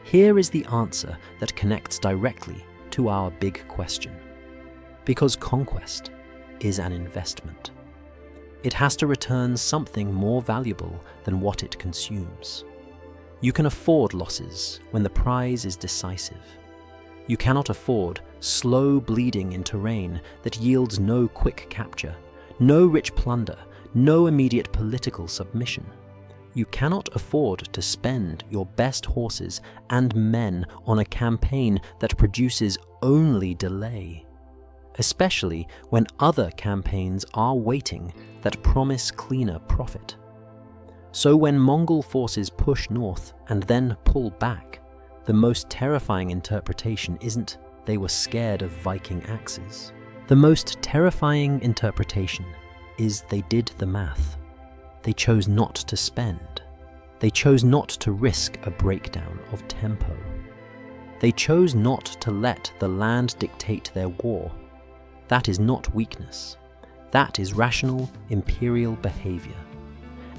Here is the answer that connects directly to our big question. Because conquest is an investment. It has to return something more valuable than what it consumes. You can afford losses when the prize is decisive. You cannot afford slow bleeding in terrain that yields no quick capture, no rich plunder, no immediate political submission. You cannot afford to spend your best horses and men on a campaign that produces only delay, especially when other campaigns are waiting that promise cleaner profit. So when Mongol forces push north and then pull back, the most terrifying interpretation isn't they were scared of Viking axes. The most terrifying interpretation is they did the math. They chose not to spend. They chose not to risk a breakdown of tempo. They chose not to let the land dictate their war. That is not weakness. That is rational, imperial behavior.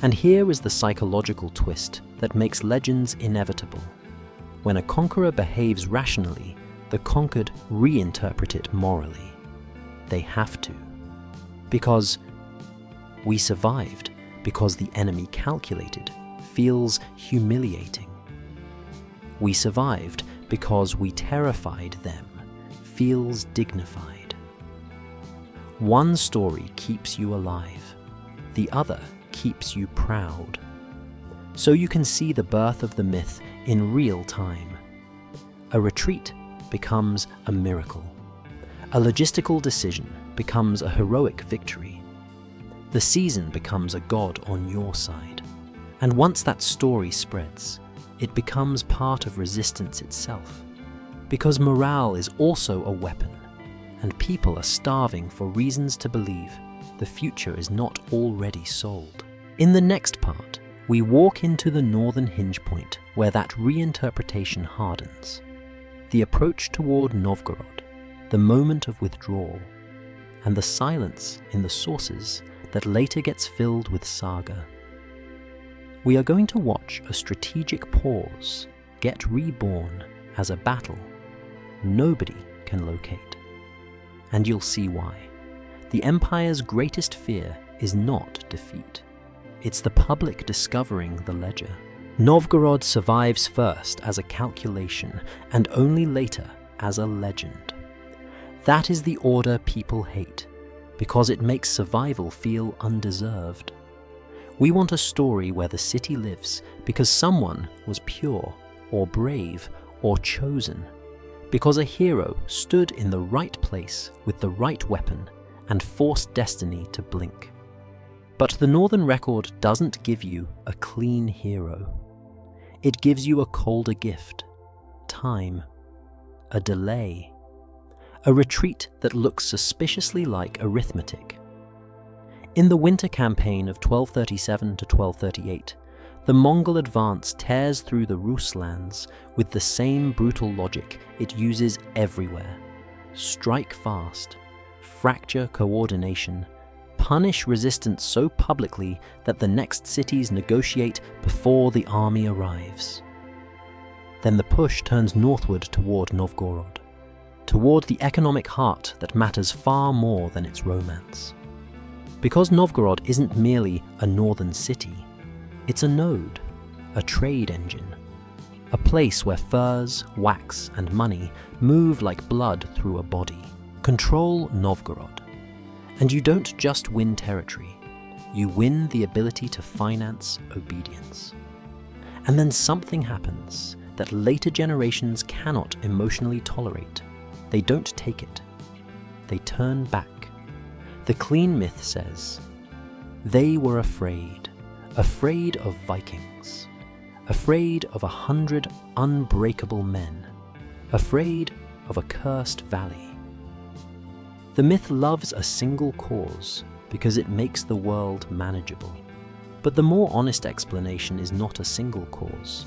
And here is the psychological twist that makes legends inevitable. When a conqueror behaves rationally, the conquered reinterpret it morally. They have to. Because we survived, because the enemy calculated, feels humiliating. We survived because we terrified them, feels dignified. One story keeps you alive, the other keeps you proud. So you can see the birth of the myth in real time. A retreat becomes a miracle. A logistical decision becomes a heroic victory. The season becomes a god on your side. And once that story spreads, it becomes part of resistance itself. Because morale is also a weapon, and people are starving for reasons to believe the future is not already sold. In the next part, we walk into the northern hinge point where that reinterpretation hardens. The approach toward Novgorod, the moment of withdrawal, and the silence in the sources that later gets filled with saga. We are going to watch a strategic pause get reborn as a battle nobody can locate. And you'll see why. The Empire's greatest fear is not defeat. It's the public discovering the ledger. Novgorod survives first as a calculation and only later as a legend. That is the order people hate, because it makes survival feel undeserved. We want a story where the city lives because someone was pure, or brave, or chosen, because a hero stood in the right place with the right weapon and forced destiny to blink. But the Northern Record doesn't give you a clean hero. It gives you a colder gift, time, a delay, a retreat that looks suspiciously like arithmetic. In the winter campaign of 1237 to 1238, the Mongol advance tears through the Rus lands with the same brutal logic it uses everywhere. Strike fast, fracture coordination, punish resistance so publicly that the next cities negotiate before the army arrives. Then the push turns northward toward Novgorod, toward the economic heart that matters far more than its romance. Because Novgorod isn't merely a northern city, it's a node, a trade engine, a place where furs, wax, and money move like blood through a body. Control Novgorod, and you don't just win territory, you win the ability to finance obedience. And then something happens that later generations cannot emotionally tolerate. They don't take it. They turn back. The clean myth says, they were afraid of Vikings, afraid of 100 unbreakable men, afraid of a cursed valley. The myth loves a single cause because it makes the world manageable. But the more honest explanation is not a single cause.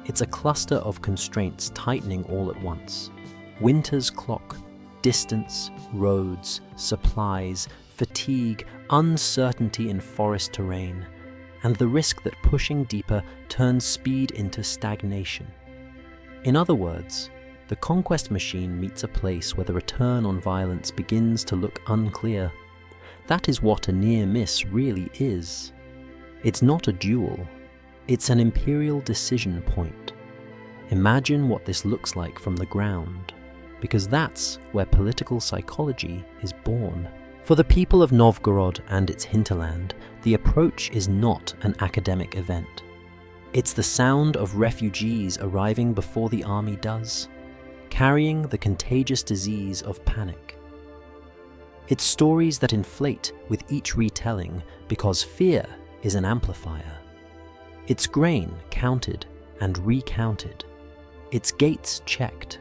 It's a cluster of constraints tightening all at once. Winter's clock, distance, roads, supplies, fatigue, uncertainty in forest terrain, and the risk that pushing deeper turns speed into stagnation. In other words, the conquest machine meets a place where the return on violence begins to look unclear. That is what a near miss really is. It's not a duel, it's an imperial decision point. Imagine what this looks like from the ground, because that's where political psychology is born. For the people of Novgorod and its hinterland, the approach is not an academic event. It's the sound of refugees arriving before the army does, carrying the contagious disease of panic. It's stories that inflate with each retelling because fear is an amplifier. It's grain counted and recounted. It's gates checked.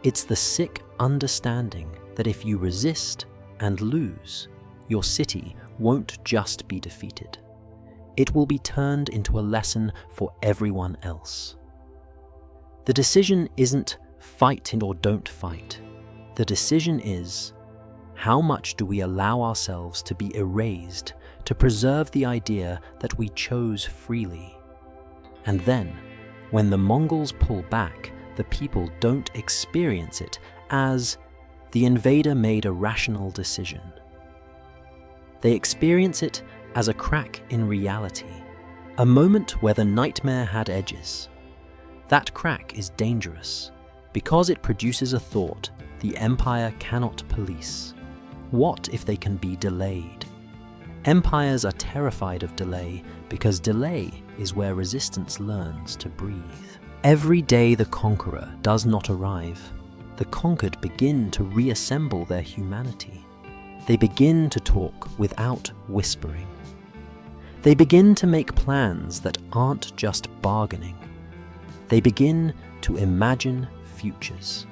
It's the sick understanding that if you resist and lose, your city won't just be defeated. It will be turned into a lesson for everyone else. The decision isn't fight or don't fight. The decision is, How much do we allow ourselves to be erased to preserve the idea that we chose freely? And then, when the Mongols pull back, the people don't experience it as the invader made a rational decision. They experience it as a crack in reality, a moment where the nightmare had edges. That crack is dangerous because it produces a thought the Empire cannot police. What if they can be delayed? Empires are terrified of delay because delay is where resistance learns to breathe. Every day the conqueror does not arrive, the conquered begin to reassemble their humanity. They begin to talk without whispering. They begin to make plans that aren't just bargaining. They begin to imagine futures.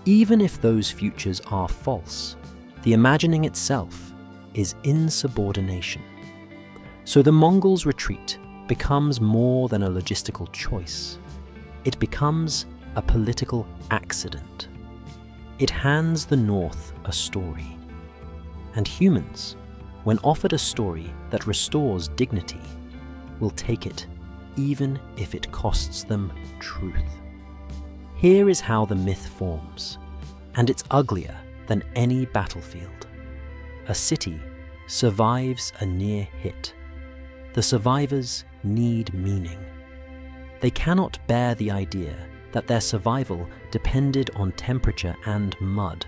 Even if those futures are false, the imagining itself is insubordination. So the Mongols' retreat becomes more than a logistical choice. It becomes a political accident. It hands the North a story. And humans, when offered a story that restores dignity, will take it even if it costs them truth. Here is how the myth forms, and it's uglier than any battlefield. A city survives a near hit. The survivors need meaning. They cannot bear the idea that their survival depended on temperature and mud,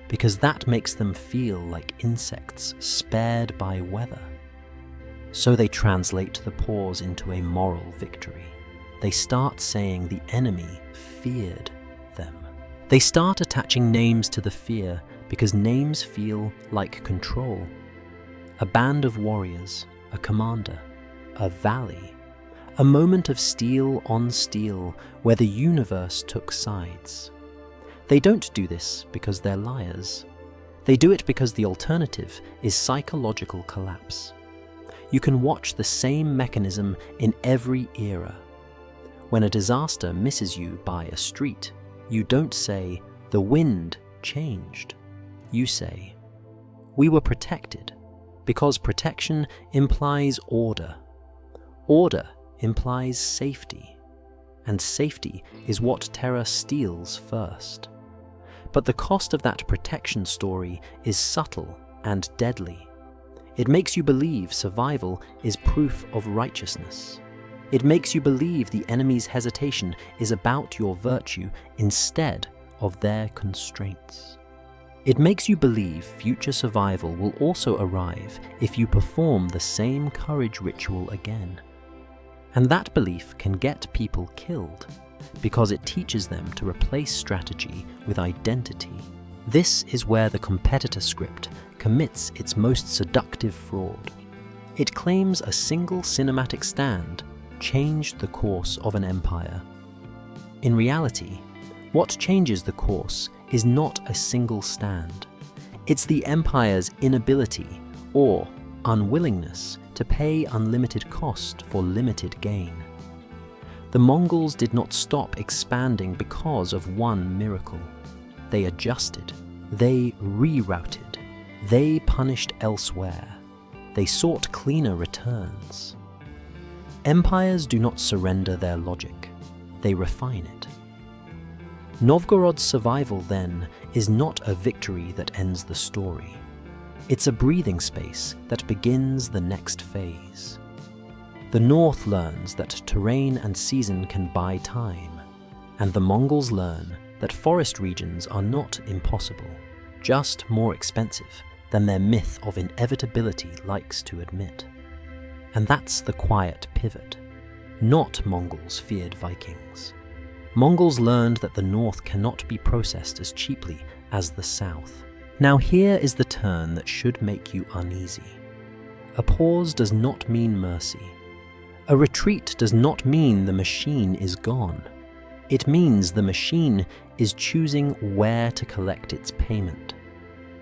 because that makes them feel like insects spared by weather. So they translate the pause into a moral victory. They start saying the enemy feared them. They start attaching names to the fear because names feel like control. A band of warriors, a commander, a valley, a moment of steel on steel where the universe took sides. They don't do this because they're liars. They do it because the alternative is psychological collapse. You can watch the same mechanism in every era. When a disaster misses you by a street, you don't say, "The wind changed." You say, "We were protected," because protection implies order. Order implies safety, and safety is what terror steals first. But the cost of that protection story is subtle and deadly. It makes you believe survival is proof of righteousness. It makes you believe the enemy's hesitation is about your virtue instead of their constraints. It makes you believe future survival will also arrive if you perform the same courage ritual again. And that belief can get people killed because it teaches them to replace strategy with identity. This is where the competitor script commits its most seductive fraud. It claims a single cinematic stand changed the course of an empire. In reality, what changes the course is not a single stand. It's the empire's inability or unwillingness to pay unlimited cost for limited gain. The Mongols did not stop expanding because of one miracle. They adjusted, they rerouted, they punished elsewhere, they sought cleaner returns. Empires do not surrender their logic, they refine it. Novgorod's survival, then, is not a victory that ends the story. It's a breathing space that begins the next phase. The North learns that terrain and season can buy time, and the Mongols learn that forest regions are not impossible, just more expensive than their myth of inevitability likes to admit. And that's the quiet pivot. Not Mongols feared Vikings. Mongols learned that the North cannot be processed as cheaply as the South. Now here is the turn that should make you uneasy. A pause does not mean mercy. A retreat does not mean the machine is gone. It means the machine is choosing where to collect its payment.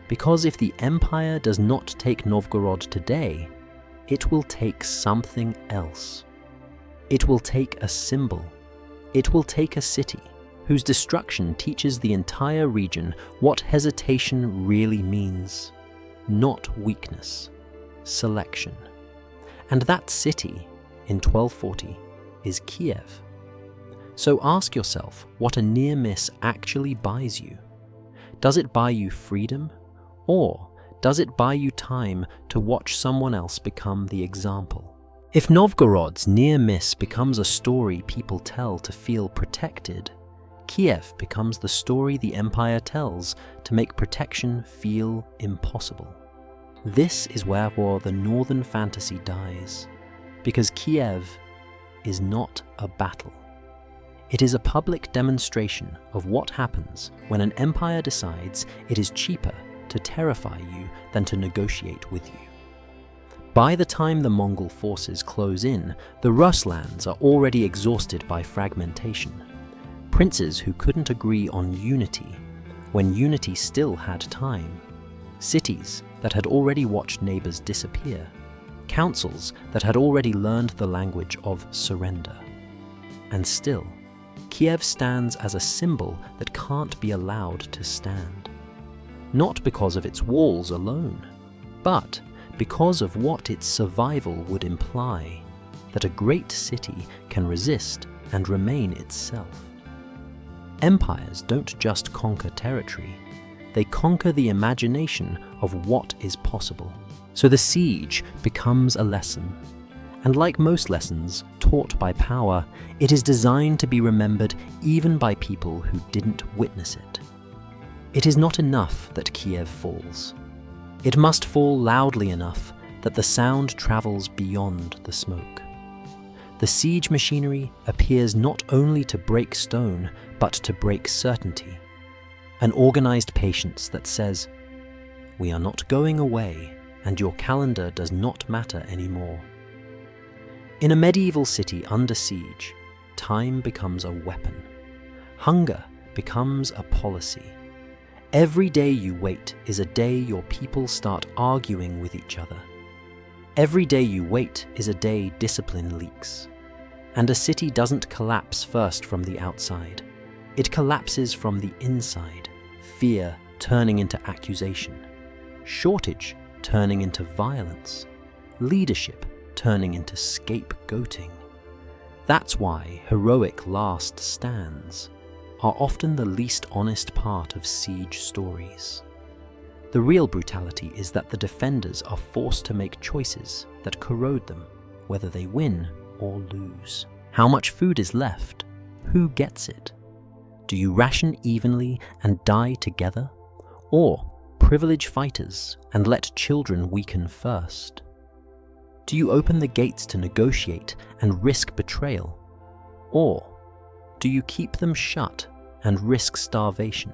Because if the Empire does not take Novgorod today, it will take something else. It will take a symbol. It will take a city. whose destruction teaches the entire region what hesitation really means. Not weakness, selection. And that city, in 1240, is Kiev. So ask yourself what a near miss actually buys you. Does it buy you freedom, or does it buy you time to watch someone else become the example? If Novgorod's near miss becomes a story people tell to feel protected, Kiev becomes the story the Empire tells to make protection feel impossible. This is where the northern fantasy dies, because Kiev is not a battle. It is a public demonstration of what happens when an empire decides it is cheaper to terrify you than to negotiate with you. By the time the Mongol forces close in, the Ruslans are already exhausted by fragmentation. Princes who couldn't agree on unity, when unity still had time. Cities that had already watched neighbors disappear. Councils that had already learned the language of surrender. And still, Kiev stands as a symbol that can't be allowed to stand. Not because of its walls alone, but because of what its survival would imply, that a great city can resist and remain itself. Empires don't just conquer territory, they conquer the imagination of what is possible. So the siege becomes a lesson, and like most lessons taught by power, it is designed to be remembered even by people who didn't witness it. It is not enough that Kiev falls. It must fall loudly enough that the sound travels beyond the smoke. The siege machinery appears not only to break stone, but to break certainty. An organized patience that says, "We are not going away, and your calendar does not matter anymore." In a medieval city under siege, time becomes a weapon. Hunger becomes a policy. Every day you wait is a day your people start arguing with each other. Every day you wait is a day discipline leaks. And a city doesn't collapse first from the outside. It collapses from the inside, fear turning into accusation, shortage turning into violence, leadership turning into scapegoating. That's why heroic last stands are often the least honest part of siege stories. The real brutality is that the defenders are forced to make choices that corrode them, whether they win or lose. How much food is left? Who gets it? Do you ration evenly and die together? Or privilege fighters and let children weaken first? Do you open the gates to negotiate and risk betrayal? Or do you keep them shut and risk starvation?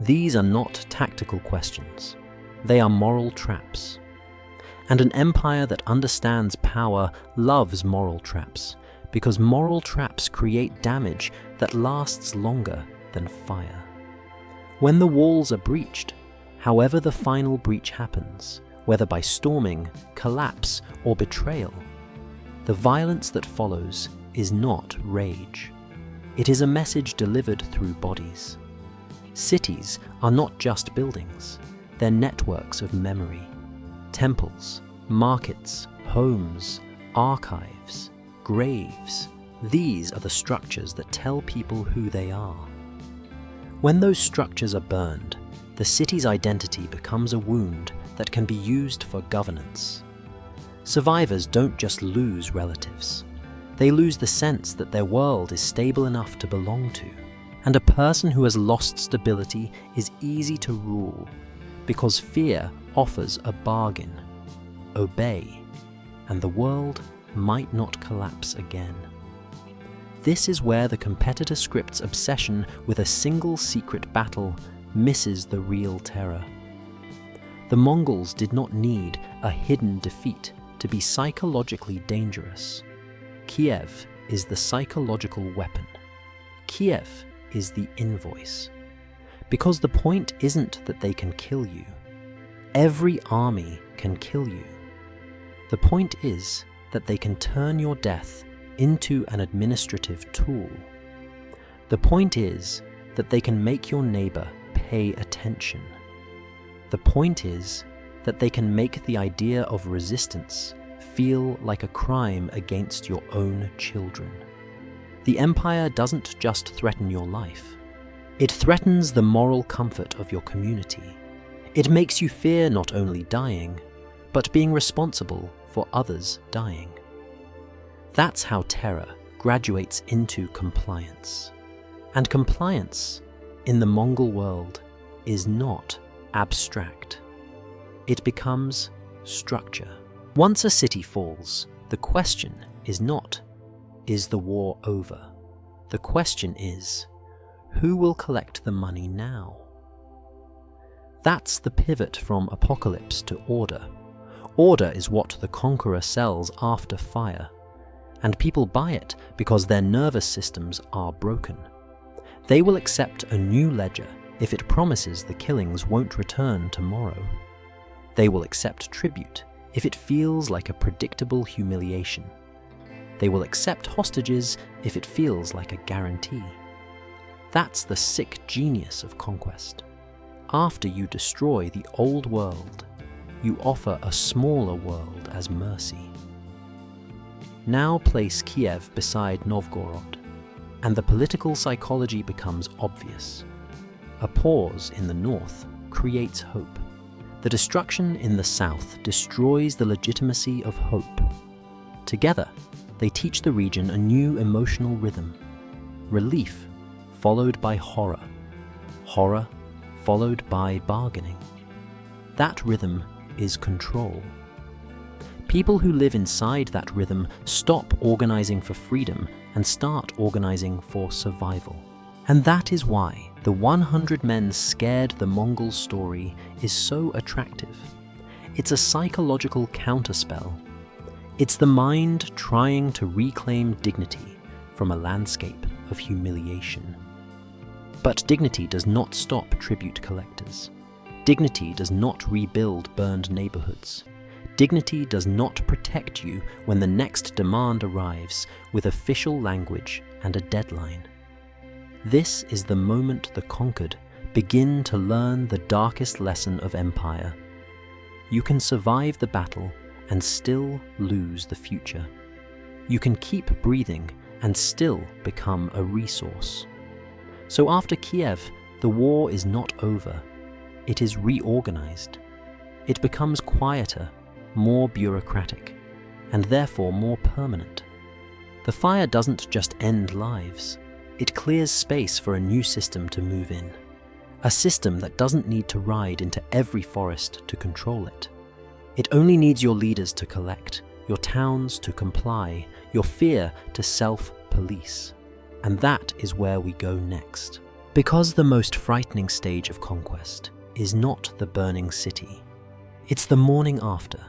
These are not tactical questions. They are moral traps. And an empire that understands power loves moral traps, because moral traps create damage that lasts longer than fire. When the walls are breached, however the final breach happens, whether by storming, collapse, or betrayal, the violence that follows is not rage. It is a message delivered through bodies. Cities are not just buildings, they're networks of memory. Temples, markets, homes, archives, graves. These are the structures that tell people who they are. When those structures are burned, the city's identity becomes a wound that can be used for governance. Survivors don't just lose relatives. They lose the sense that their world is stable enough to belong to. And a person who has lost stability is easy to rule, because fear offers a bargain. Obey, and the world might not collapse again. This is where the competitor script's obsession with a single secret battle misses the real terror. The Mongols did not need a hidden defeat to be psychologically dangerous. Kiev is the psychological weapon. Kiev is the invoice. Because the point isn't that they can kill you. Every army can kill you. The point is that they can turn your death into an administrative tool. The point is that they can make your neighbor pay attention. The point is that they can make the idea of resistance feel like a crime against your own children. The empire doesn't just threaten your life. It threatens the moral comfort of your community. It makes you fear not only dying, but being responsible for others dying. That's how terror graduates into compliance. And compliance, in the Mongol world, is not abstract. It becomes structure. Once a city falls, the question is not, is the war over? The question is, who will collect the money now? That's the pivot from apocalypse to order. Order is what the conqueror sells after fire, and people buy it because their nervous systems are broken. They will accept a new ledger if it promises the killings won't return tomorrow. They will accept tribute if it feels like a predictable humiliation. They will accept hostages if it feels like a guarantee. That's the sick genius of conquest. After you destroy the old world, you offer a smaller world as mercy. Now place Kiev beside Novgorod, and the political psychology becomes obvious. A pause in the north creates hope. The destruction in the south destroys the legitimacy of hope. Together, they teach the region a new emotional rhythm. Relief followed by horror. Horror followed by bargaining. That rhythm is control. People who live inside that rhythm stop organizing for freedom and start organizing for survival. And that is why the 100 Men Scared the Mongols story is so attractive. It's a psychological counterspell. It's the mind trying to reclaim dignity from a landscape of humiliation. But dignity does not stop tribute collectors. Dignity does not rebuild burned neighborhoods. Dignity does not protect you when the next demand arrives with official language and a deadline. This is the moment the conquered begin to learn the darkest lesson of empire. You can survive the battle and still lose the future. You can keep breathing and still become a resource. So after Kiev, the war is not over. It is reorganized. It becomes quieter, more bureaucratic, and therefore more permanent. The fire doesn't just end lives. It clears space for a new system to move in. A system that doesn't need to ride into every forest to control it. It only needs your leaders to collect, your towns to comply, your fear to self-police. And that is where we go next. Because the most frightening stage of conquest is not the burning city. It's the morning after,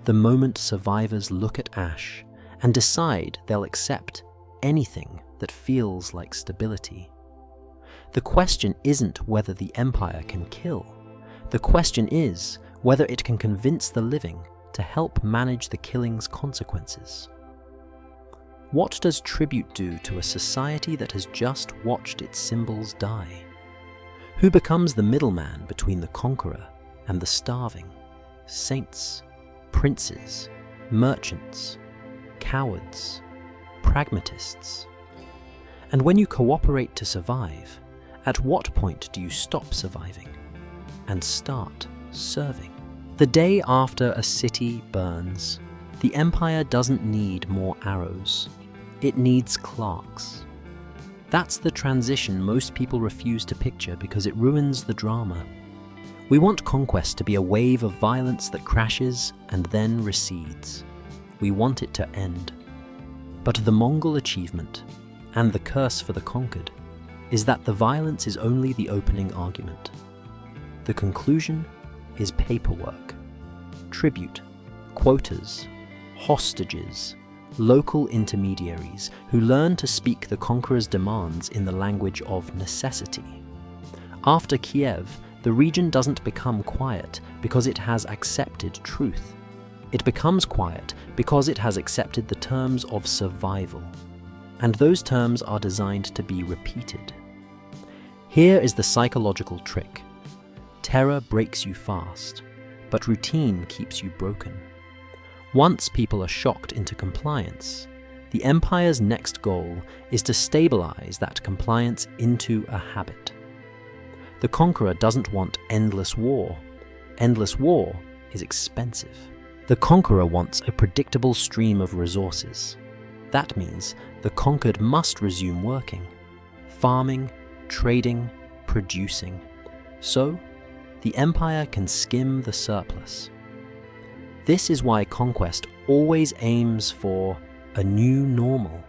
the moment survivors look at ash and decide they'll accept anything that feels like stability. The question isn't whether the empire can kill. The question is whether it can convince the living to help manage the killing's consequences. What does tribute do to a society that has just watched its symbols die? Who becomes the middleman between the conqueror and the starving? Saints, princes, merchants, cowards, pragmatists. And when you cooperate to survive, at what point do you stop surviving and start serving? The day after a city burns, the empire doesn't need more arrows. It needs clerks. That's the transition most people refuse to picture because it ruins the drama. We want conquest to be a wave of violence that crashes and then recedes. We want it to end. But the Mongol achievement, and the curse for the conquered, is that the violence is only the opening argument. The conclusion is paperwork, tribute, quotas, hostages, local intermediaries who learn to speak the conqueror's demands in the language of necessity. After Kiev, the region doesn't become quiet because it has accepted truth. It becomes quiet because it has accepted the terms of survival. and those terms are designed to be repeated. Here is the psychological trick. Terror breaks you fast, but routine keeps you broken. Once people are shocked into compliance, the Empire's next goal is to stabilize that compliance into a habit. The conqueror doesn't want endless war. Endless war is expensive. The conqueror wants a predictable stream of resources. That means the conquered must resume working, farming, trading, producing. So, the Empire can skim the surplus. This is why conquest always aims for a new normal.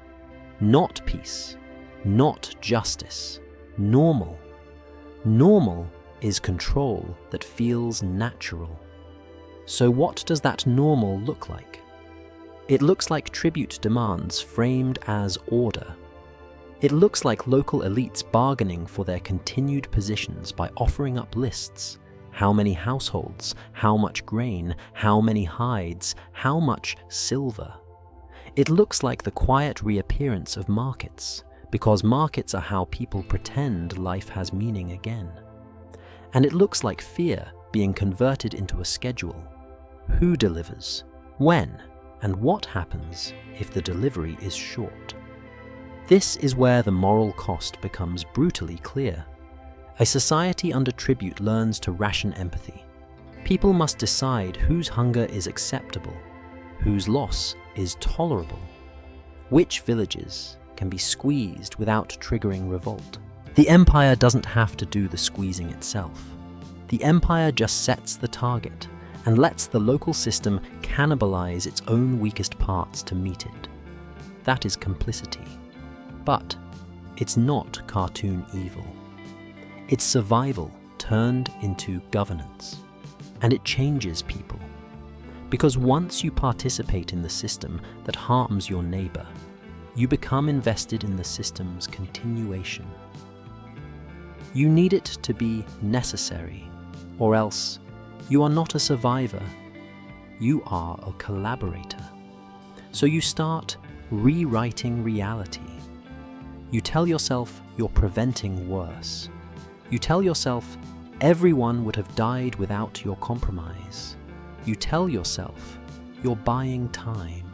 Not peace, not justice, normal. Normal is control that feels natural. So what does that normal look like? It looks like tribute demands framed as order. It looks like local elites bargaining for their continued positions by offering up lists. How many households, how much grain, how many hides, how much silver. It looks like the quiet reappearance of markets, because markets are how people pretend life has meaning again. And it looks like fear being converted into a schedule. Who delivers, when, and what happens if the delivery is short. This is where the moral cost becomes brutally clear. A society under tribute learns to ration empathy. People must decide whose hunger is acceptable, whose loss is tolerable, which villages can be squeezed without triggering revolt. The Empire doesn't have to do the squeezing itself. The Empire just sets the target and lets the local system cannibalize its own weakest parts to meet it. That is complicity. But it's not cartoon evil. It's survival turned into governance. And it changes people. Because once you participate in the system that harms your neighbor, you become invested in the system's continuation. You need it to be necessary, or else you are not a survivor, you are a collaborator. So you start rewriting reality. You tell yourself you're preventing worse. You tell yourself everyone would have died without your compromise. You tell yourself you're buying time.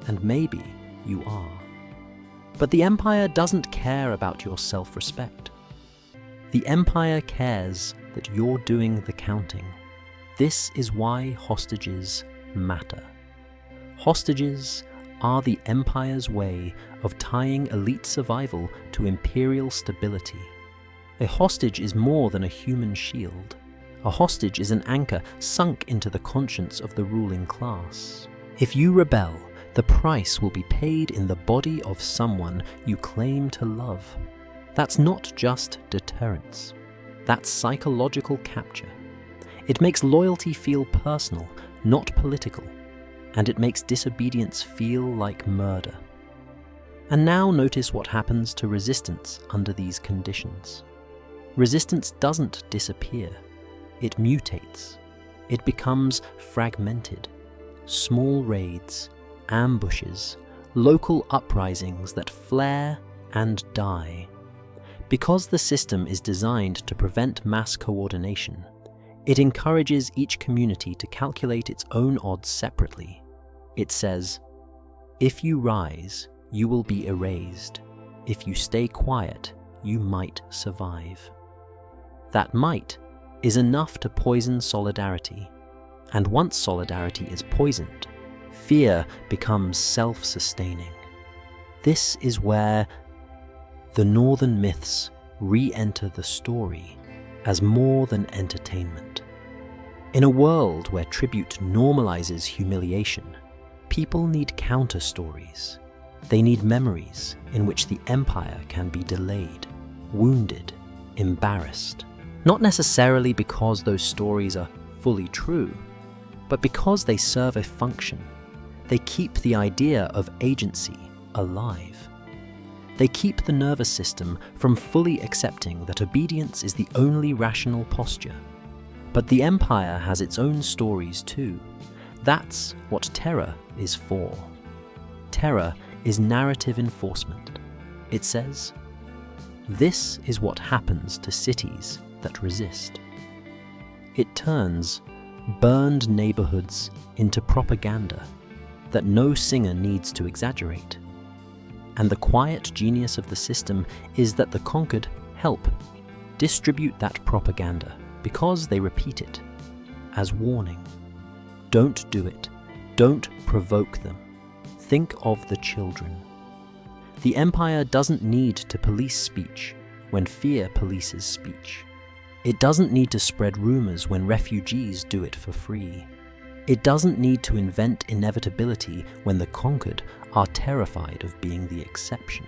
And maybe you are. But the Empire doesn't care about your self-respect. The Empire cares that you're doing the counting. This is why hostages matter. Hostages are the Empire's way of tying elite survival to imperial stability. A hostage is more than a human shield. A hostage is an anchor sunk into the conscience of the ruling class. If you rebel, the price will be paid in the body of someone you claim to love. That's not just deterrence. That's psychological capture. It makes loyalty feel personal, not political. And it makes disobedience feel like murder. And now notice what happens to resistance under these conditions. Resistance doesn't disappear. It mutates. It becomes fragmented. Small raids, ambushes, local uprisings that flare and die. Because the system is designed to prevent mass coordination, it encourages each community to calculate its own odds separately. It says, if you rise, you will be erased. If you stay quiet, you might survive. That might is enough to poison solidarity. And once solidarity is poisoned, fear becomes self-sustaining. This is where the Northern myths re-enter the story as more than entertainment. In a world where tribute normalizes humiliation, people need counter-stories. They need memories in which the Empire can be delayed, wounded, embarrassed. Not necessarily because those stories are fully true, but because they serve a function. They keep the idea of agency alive. They keep the nervous system from fully accepting that obedience is the only rational posture. But the Empire has its own stories too. That's what terror is for. Terror is narrative enforcement. It says, "This is what happens to cities that resist." It turns burned neighborhoods into propaganda that no singer needs to exaggerate. And the quiet genius of the system is that the conquered help distribute that propaganda because they repeat it as warning. Don't do it. Don't provoke them. Think of the children. The empire doesn't need to police speech when fear polices speech. It doesn't need to spread rumors when refugees do it for free. It doesn't need to invent inevitability when the conquered are terrified of being the exception.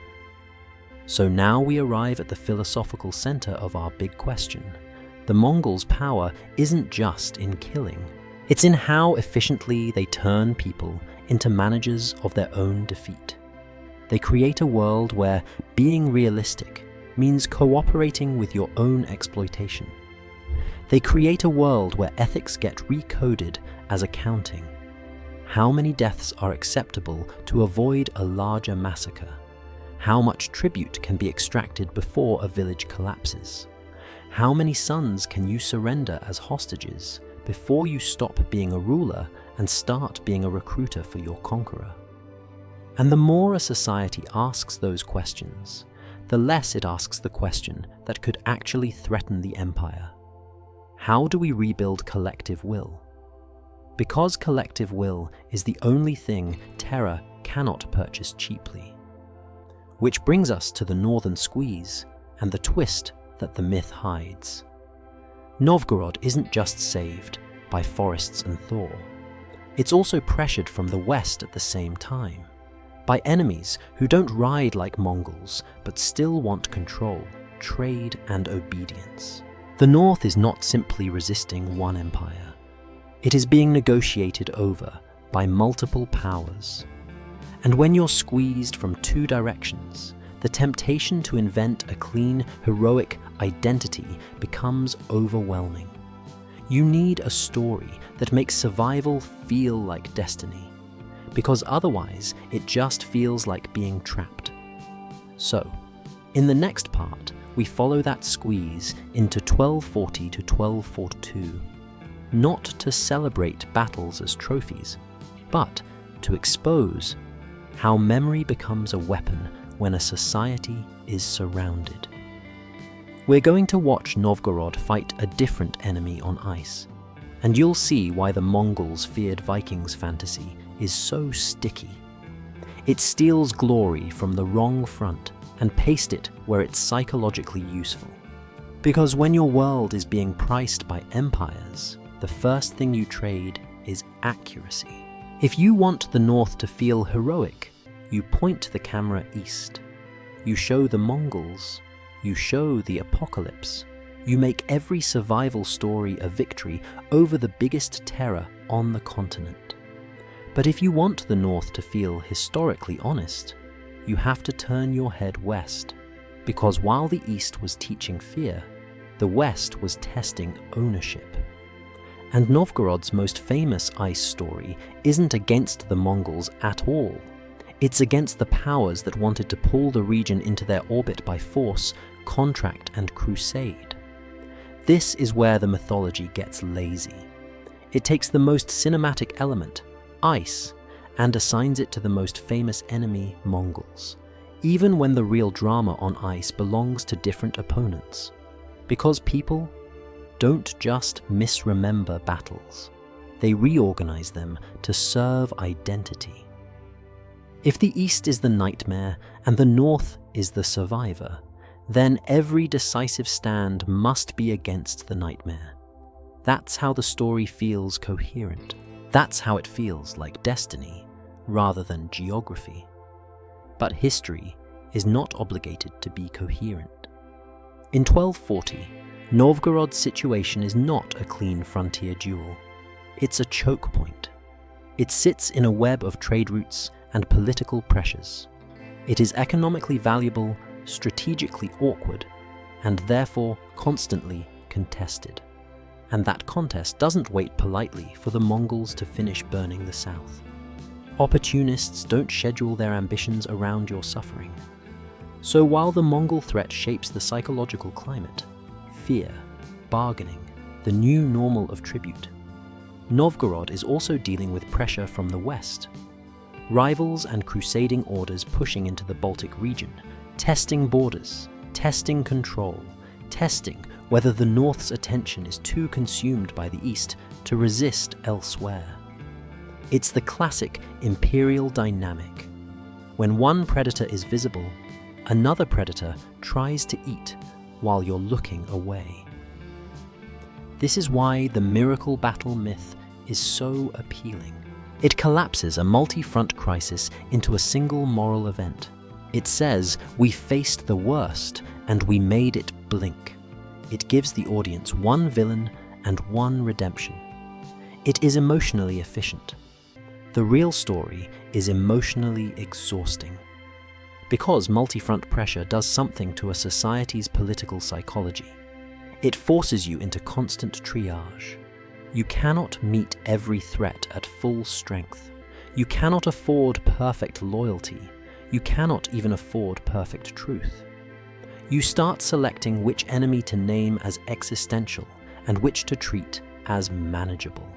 So now we arrive at the philosophical center of our big question. The Mongols' power isn't just in killing. It's in how efficiently they turn people into managers of their own defeat. They create a world where being realistic means cooperating with your own exploitation. They create a world where ethics get recoded as accounting. How many deaths are acceptable to avoid a larger massacre? How much tribute can be extracted before a village collapses? How many sons can you surrender as hostages before you stop being a ruler and start being a recruiter for your conqueror? And the more a society asks those questions, the less it asks the question that could actually threaten the empire. How do we rebuild collective will? Because collective will is the only thing terror cannot purchase cheaply. Which brings us to the northern squeeze and the twist that the myth hides. Novgorod isn't just saved by forests and thaw. It's also pressured from the west at the same time, by enemies who don't ride like Mongols but still want control, trade and obedience. The north is not simply resisting one empire. It is being negotiated over by multiple powers. And when you're squeezed from two directions, the temptation to invent a clean, heroic identity becomes overwhelming. You need a story that makes survival feel like destiny, because otherwise it just feels like being trapped. So, in the next part, we follow that squeeze into 1240 to 1242, not to celebrate battles as trophies, but to expose how memory becomes a weapon when a society is surrounded. We're going to watch Novgorod fight a different enemy on ice, and you'll see why the Mongols' feared Vikings fantasy is so sticky. It steals glory from the wrong front and pastes it where it's psychologically useful. Because when your world is being priced by empires, the first thing you trade is accuracy. If you want the North to feel heroic, you point the camera east. You show the Mongols. You show the apocalypse. You make every survival story a victory over the biggest terror on the continent. But if you want the North to feel historically honest, you have to turn your head west, because while the East was teaching fear, the West was testing ownership. And Novgorod's most famous ice story isn't against the Mongols at all. It's against the powers that wanted to pull the region into their orbit by force, contract, and crusade. This is where the mythology gets lazy. It takes the most cinematic element, ice, and assigns it to the most famous enemy, Mongols, even when the real drama on ice belongs to different opponents. Because people don't just misremember battles, they reorganize them to serve identity. If the East is the nightmare and the North is the survivor, then every decisive stand must be against the nightmare. That's how the story feels coherent. That's how it feels like destiny, rather than geography. But history is not obligated to be coherent. In 1240, Novgorod's situation is not a clean frontier duel. It's a choke point. It sits in a web of trade routes and political pressures. It is economically valuable, strategically awkward, and therefore constantly contested. And that contest doesn't wait politely for the Mongols to finish burning the south. Opportunists don't schedule their ambitions around your suffering. So while the Mongol threat shapes the psychological climate, fear, bargaining, the new normal of tribute, Novgorod is also dealing with pressure from the West. Rivals and crusading orders pushing into the Baltic region, testing borders, testing control, testing whether the North's attention is too consumed by the East to resist elsewhere. It's the classic imperial dynamic. When one predator is visible, another predator tries to eat while you're looking away. This is why the miracle battle myth is so appealing. It collapses a multi-front crisis into a single moral event. It says we faced the worst and we made it blink. It gives the audience one villain and one redemption. It is emotionally efficient. The real story is emotionally exhausting. Because multi-front pressure does something to a society's political psychology. It forces you into constant triage. You cannot meet every threat at full strength. You cannot afford perfect loyalty. You cannot even afford perfect truth. You start selecting which enemy to name as existential and which to treat as manageable.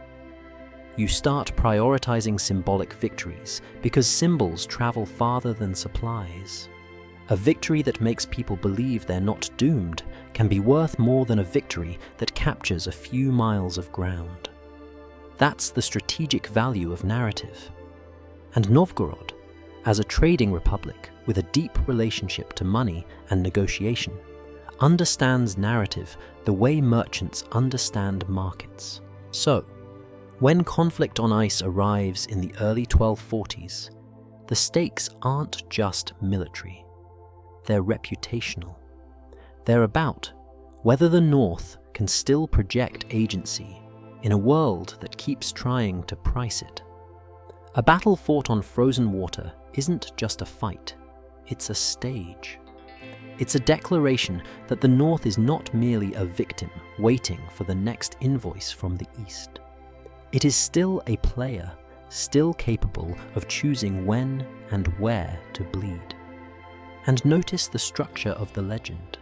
You start prioritizing symbolic victories because symbols travel farther than supplies. A victory that makes people believe they're not doomed can be worth more than a victory that captures a few miles of ground. That's the strategic value of narrative. And Novgorod, as a trading republic with a deep relationship to money and negotiation, understands narrative the way merchants understand markets. So, when conflict on ice arrives in the early 1240s, the stakes aren't just military. They're reputational. They're about whether the North can still project agency in a world that keeps trying to price it. A battle fought on frozen water isn't just a fight, it's a stage. It's a declaration that the North is not merely a victim waiting for the next invoice from the East. It is still a player, still capable of choosing when and where to bleed. And notice the structure of the legend.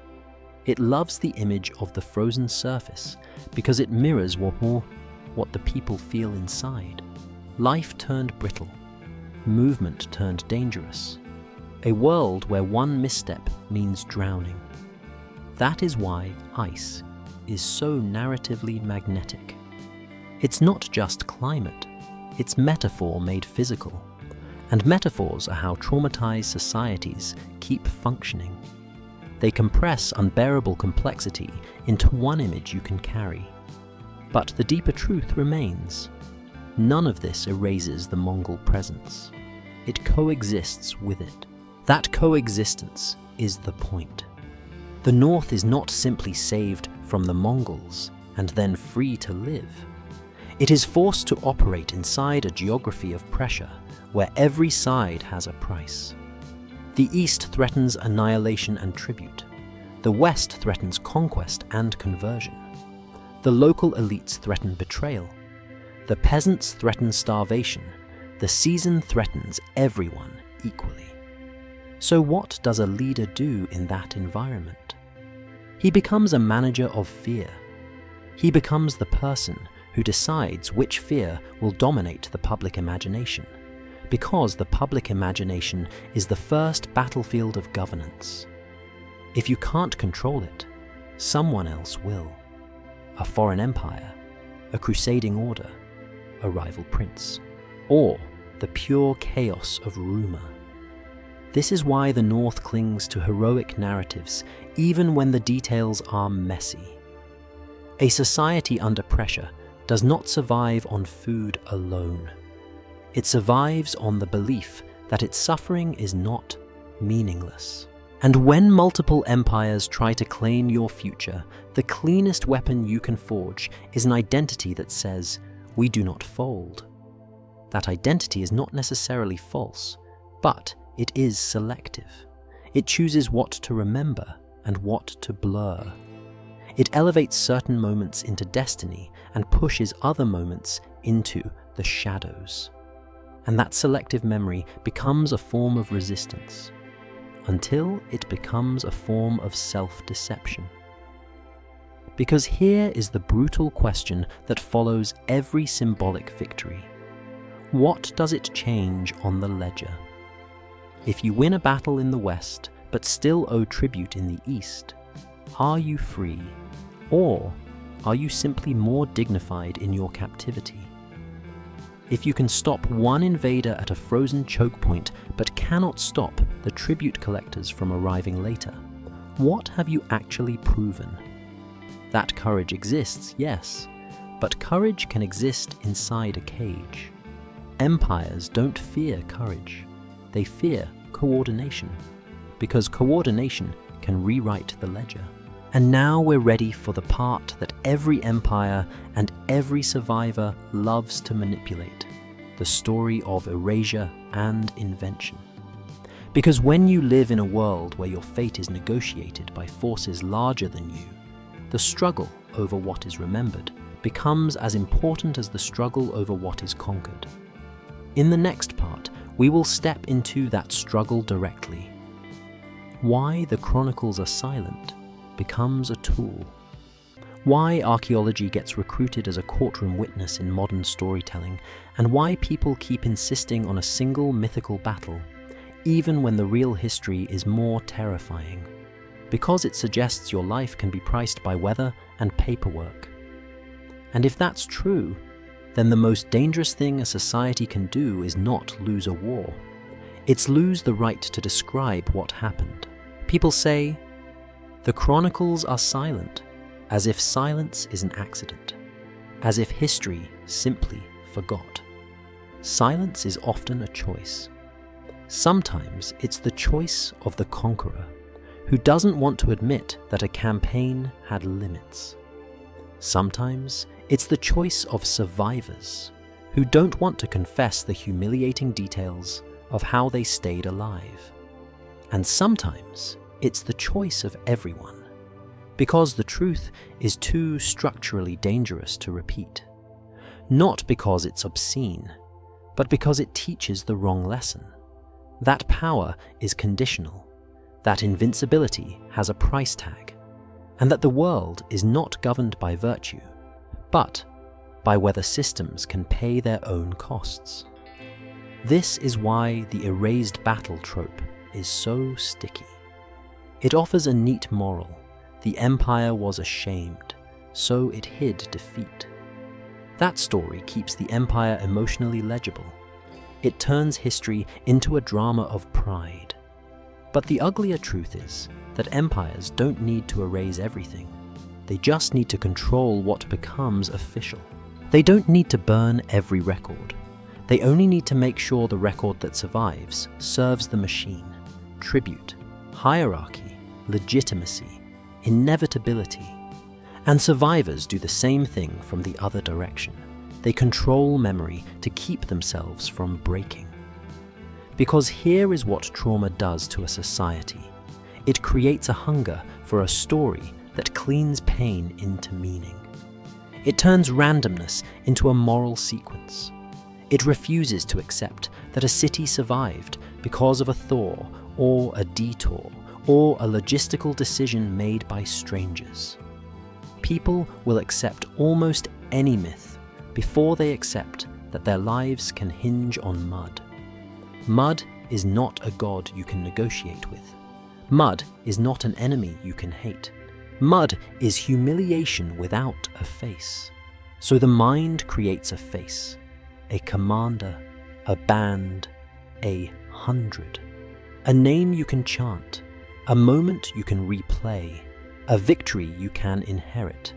It loves the image of the frozen surface because it mirrors what the people feel inside. Life turned brittle, movement turned dangerous, a world where one misstep means drowning. That is why ice is so narratively magnetic. It's not just climate, it's metaphor made physical. And metaphors are how traumatized societies keep functioning. They compress unbearable complexity into one image you can carry. But the deeper truth remains. None of this erases the Mongol presence. It coexists with it. That coexistence is the point. The North is not simply saved from the Mongols and then free to live. It is forced to operate inside a geography of pressure where every side has a price. The East threatens annihilation and tribute. The West threatens conquest and conversion. The local elites threaten betrayal. The peasants threaten starvation. The season threatens everyone equally. So what does a leader do in that environment? He becomes a manager of fear. He becomes the person who decides which fear will dominate the public imagination, because the public imagination is the first battlefield of governance. If you can't control it, someone else will. A foreign empire, a crusading order, a rival prince, or the pure chaos of rumor. This is why the North clings to heroic narratives even when the details are messy. A society under pressure does not survive on food alone. It survives on the belief that its suffering is not meaningless. And when multiple empires try to claim your future, the cleanest weapon you can forge is an identity that says, "We do not fold." That identity is not necessarily false, but it is selective. It chooses what to remember and what to blur. It elevates certain moments into destiny and pushes other moments into the shadows. and that selective memory becomes a form of resistance, until it becomes a form of self-deception. Because here is the brutal question that follows every symbolic victory. What does it change on the ledger? If you win a battle in the West, but still owe tribute in the East, are you free? Or are you simply more dignified in your captivity? If you can stop one invader at a frozen choke point, but cannot stop the tribute collectors from arriving later, what have you actually proven? That courage exists, yes, but courage can exist inside a cage. Empires don't fear courage, they fear coordination, because coordination can rewrite the ledger. And now we're ready for the part that every empire and every survivor loves to manipulate, the story of erasure and invention. Because when you live in a world where your fate is negotiated by forces larger than you, the struggle over what is remembered becomes as important as the struggle over what is conquered. In the next part, we will step into that struggle directly. Why the chronicles are silent becomes a tool. Why archaeology gets recruited as a courtroom witness in modern storytelling, and why people keep insisting on a single mythical battle, even when the real history is more terrifying. Because it suggests your life can be priced by weather and paperwork. And if that's true, then the most dangerous thing a society can do is not lose a war. It's lose the right to describe what happened. People say, the chronicles are silent, as if silence is an accident, as if history simply forgot. Silence is often a choice. Sometimes it's the choice of the conqueror, who doesn't want to admit that a campaign had limits. Sometimes it's the choice of survivors, who don't want to confess the humiliating details of how they stayed alive. And sometimes it's the choice of everyone, because the truth is too structurally dangerous to repeat. Not because it's obscene, but because it teaches the wrong lesson. That power is conditional, that invincibility has a price tag, and that the world is not governed by virtue, but by whether systems can pay their own costs. This is why the erased battle trope is so sticky. It offers a neat moral. The empire was ashamed, so it hid defeat. That story keeps the empire emotionally legible. It turns history into a drama of pride. But the uglier truth is that empires don't need to erase everything. They just need to control what becomes official. They don't need to burn every record. They only need to make sure the record that survives serves the machine. Tribute, hierarchy, legitimacy, inevitability. And survivors do the same thing from the other direction. They control memory to keep themselves from breaking. Because here is what trauma does to a society. It creates a hunger for a story that cleans pain into meaning. It turns randomness into a moral sequence. It refuses to accept that a city survived because of a thaw or a detour or a logistical decision made by strangers. People will accept almost any myth before they accept that their lives can hinge on mud. Mud is not a god you can negotiate with. Mud is not an enemy you can hate. Mud is humiliation without a face. So the mind creates a face, a commander, a band, 100. A name you can chant, a moment you can replay, a victory you can inherit.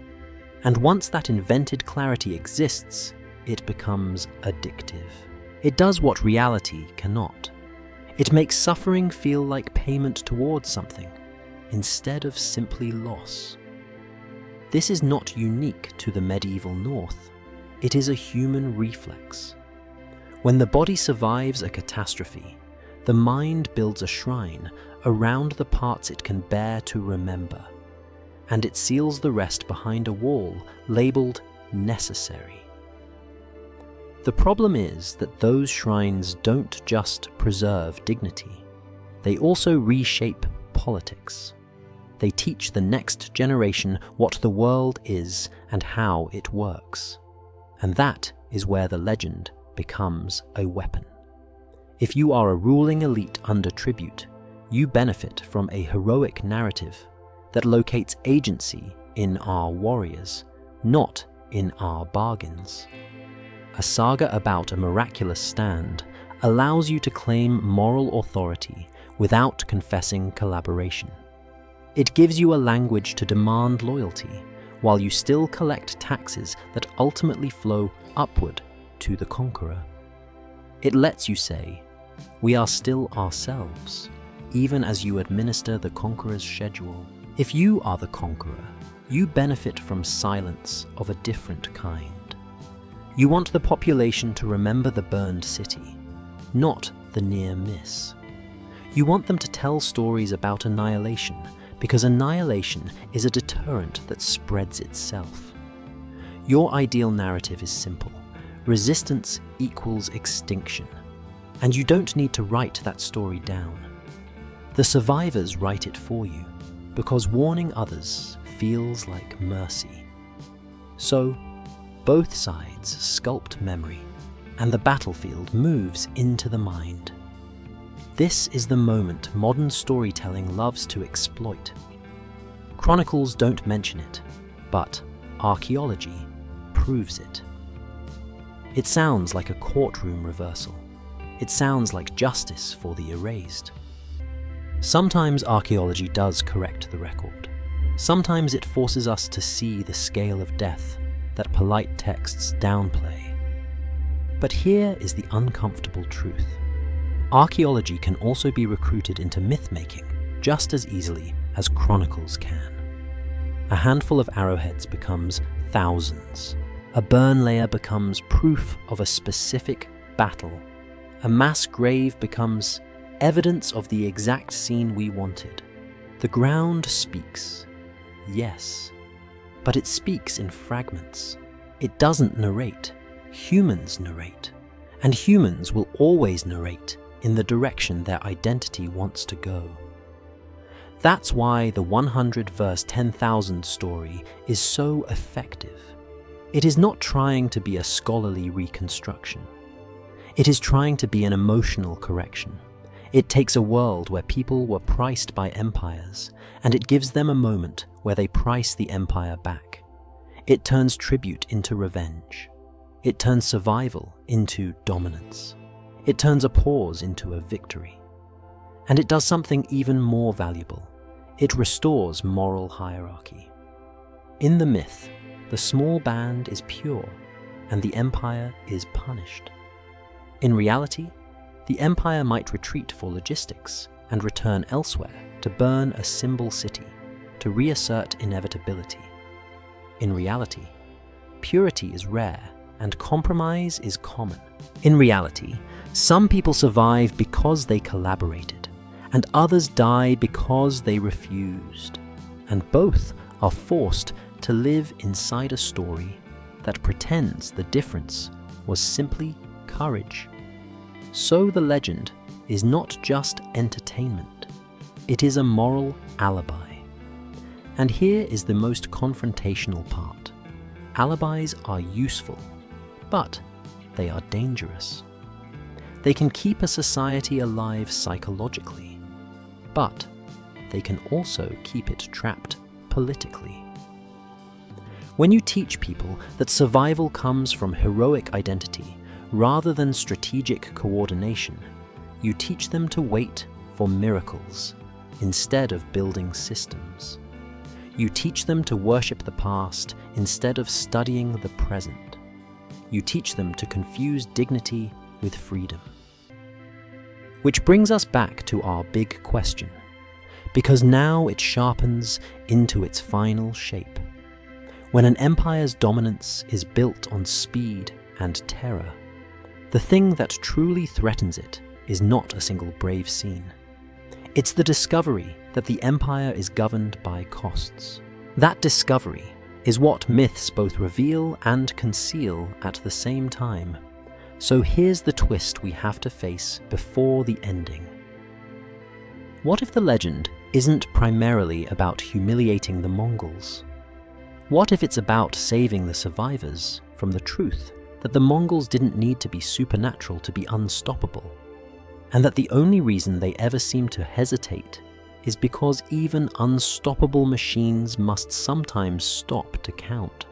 And once that invented clarity exists, it becomes addictive. It does what reality cannot. It makes suffering feel like payment towards something, instead of simply loss. This is not unique to the medieval North. It is a human reflex. When the body survives a catastrophe, the mind builds a shrine around the parts it can bear to remember, and it seals the rest behind a wall labeled necessary. The problem is that those shrines don't just preserve dignity, they also reshape politics. They teach the next generation what the world is and how it works. And that is where the legend becomes a weapon. If you are a ruling elite under tribute, you benefit from a heroic narrative that locates agency in our warriors, not in our bargains. A saga about a miraculous stand allows you to claim moral authority without confessing collaboration. It gives you a language to demand loyalty, while you still collect taxes that ultimately flow upward to the conqueror. It lets you say, "We are still ourselves," even as you administer the conqueror's schedule. If you are the conqueror, you benefit from silence of a different kind. You want the population to remember the burned city, not the near miss. You want them to tell stories about annihilation, because annihilation is a deterrent that spreads itself. Your ideal narrative is simple. Resistance equals extinction. And you don't need to write that story down. The survivors write it for you, because warning others feels like mercy. So, both sides sculpt memory, and the battlefield moves into the mind. This is the moment modern storytelling loves to exploit. Chronicles don't mention it, but archaeology proves it. It sounds like a courtroom reversal. It sounds like justice for the erased. Sometimes archaeology does correct the record. Sometimes it forces us to see the scale of death that polite texts downplay. But here is the uncomfortable truth. Archaeology can also be recruited into myth-making just as easily as chronicles can. A handful of arrowheads becomes thousands. A burn layer becomes proof of a specific battle. A mass grave becomes evidence of the exact scene we wanted. The ground speaks, yes, but it speaks in fragments. It doesn't narrate. Humans narrate, and humans will always narrate in the direction their identity wants to go. That's why the 100 versus 10,000 story is so effective. It is not trying to be a scholarly reconstruction. It is trying to be an emotional correction. It takes a world where people were priced by empires, and it gives them a moment where they price the empire back. It turns tribute into revenge. It turns survival into dominance. It turns a pause into a victory. And it does something even more valuable. It restores moral hierarchy. In the myth, the small band is pure, and the empire is punished. In reality, the empire might retreat for logistics and return elsewhere to burn a symbol city, to reassert inevitability. In reality, purity is rare and compromise is common. In reality, some people survive because they collaborated, and others die because they refused. And both are forced to live inside a story that pretends the difference was simply courage. So the legend is not just entertainment, it is a moral alibi. And here is the most confrontational part. Alibis are useful, but they are dangerous. They can keep a society alive psychologically, but they can also keep it trapped politically. When you teach people that survival comes from heroic identity rather than strategic coordination, you teach them to wait for miracles instead of building systems. You teach them to worship the past instead of studying the present. You teach them to confuse dignity with freedom. Which brings us back to our big question, because now it sharpens into its final shape. When an empire's dominance is built on speed and terror, the thing that truly threatens it is not a single brave scene. It's the discovery that the empire is governed by costs. That discovery is what myths both reveal and conceal at the same time, So here's the twist we have to face before the ending. What if the legend isn't primarily about humiliating the Mongols? What if it's about saving the survivors from the truth that the Mongols didn't need to be supernatural to be unstoppable, and that the only reason they ever seem to hesitate is because even unstoppable machines must sometimes stop to count?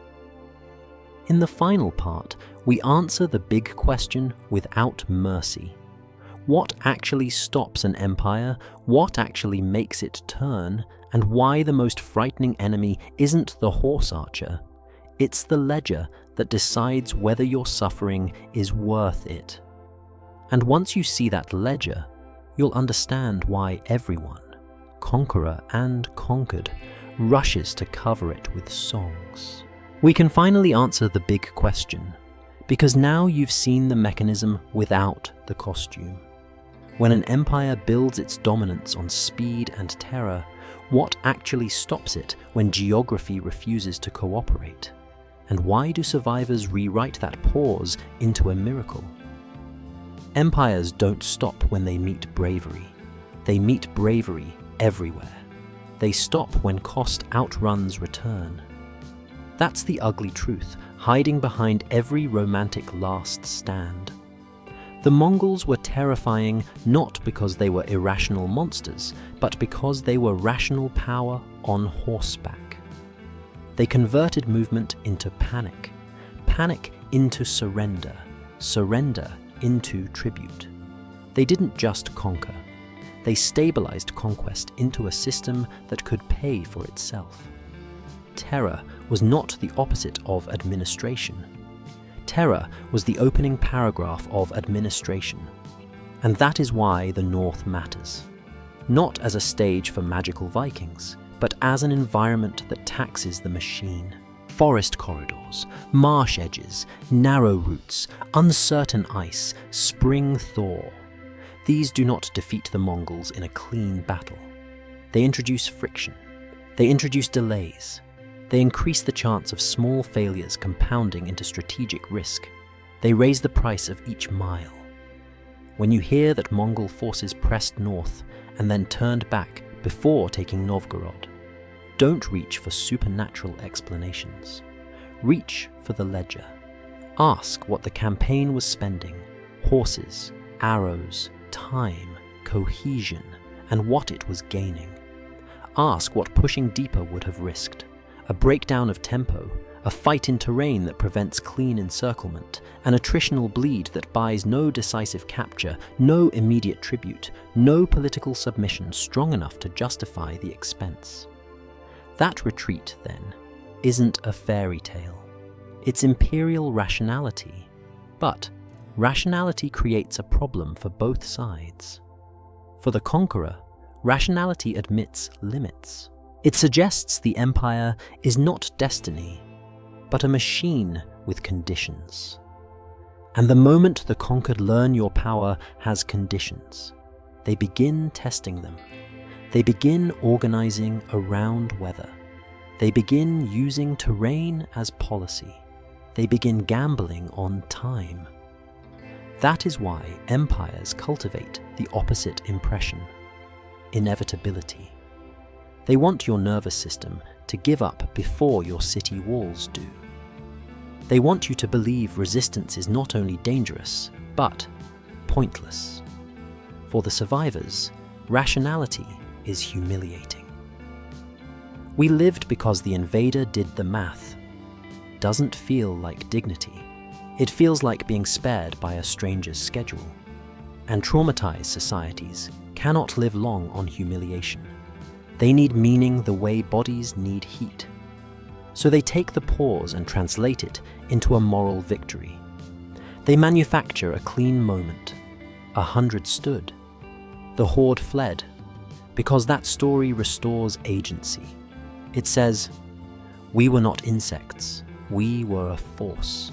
In the final part, we answer the big question without mercy. What actually stops an empire, what actually makes it turn, and why the most frightening enemy isn't the horse archer, it's the ledger that decides whether your suffering is worth it. And once you see that ledger, you'll understand why everyone, conqueror and conquered, rushes to cover it with songs. We can finally answer the big question, because now you've seen the mechanism without the costume. When an empire builds its dominance on speed and terror, what actually stops it when geography refuses to cooperate? And why do survivors rewrite that pause into a miracle? Empires don't stop when they meet bravery. They meet bravery everywhere. They stop when cost outruns return. That's the ugly truth, hiding behind every romantic last stand. The Mongols were terrifying not because they were irrational monsters, but because they were rational power on horseback. They converted movement into panic, panic into surrender, surrender into tribute. They didn't just conquer. They stabilized conquest into a system that could pay for itself. Terror was not the opposite of administration. Terror was the opening paragraph of administration. And that is why the North matters. Not as a stage for magical Vikings, but as an environment that taxes the machine. Forest corridors, marsh edges, narrow routes, uncertain ice, spring thaw. These do not defeat the Mongols in a clean battle. They introduce friction. They introduce delays. They increase the chance of small failures compounding into strategic risk. They raise the price of each mile. When you hear that Mongol forces pressed north and then turned back before taking Novgorod, don't reach for supernatural explanations. Reach for the ledger. Ask what the campaign was spending: horses, arrows, time, cohesion, and what it was gaining. Ask what pushing deeper would have risked: a breakdown of tempo, a fight in terrain that prevents clean encirclement, an attritional bleed that buys no decisive capture, no immediate tribute, no political submission strong enough to justify the expense. That retreat, then, isn't a fairy tale. It's imperial rationality. But rationality creates a problem for both sides. For the conqueror, rationality admits limits. It suggests the empire is not destiny, but a machine with conditions. And the moment the conquered learn your power has conditions, they begin testing them. They begin organizing around weather. They begin using terrain as policy. They begin gambling on time. That is why empires cultivate the opposite impression: inevitability. They want your nervous system to give up before your city walls do. They want you to believe resistance is not only dangerous, but pointless. For the survivors, rationality is humiliating. We lived because the invader did the math. Doesn't feel like dignity. It feels like being spared by a stranger's schedule. And traumatized societies cannot live long on humiliation. They need meaning the way bodies need heat. So they take the pause and translate it into a moral victory. They manufacture a clean moment. 100 stood. The horde fled. Because that story restores agency. It says, we were not insects, we were a force.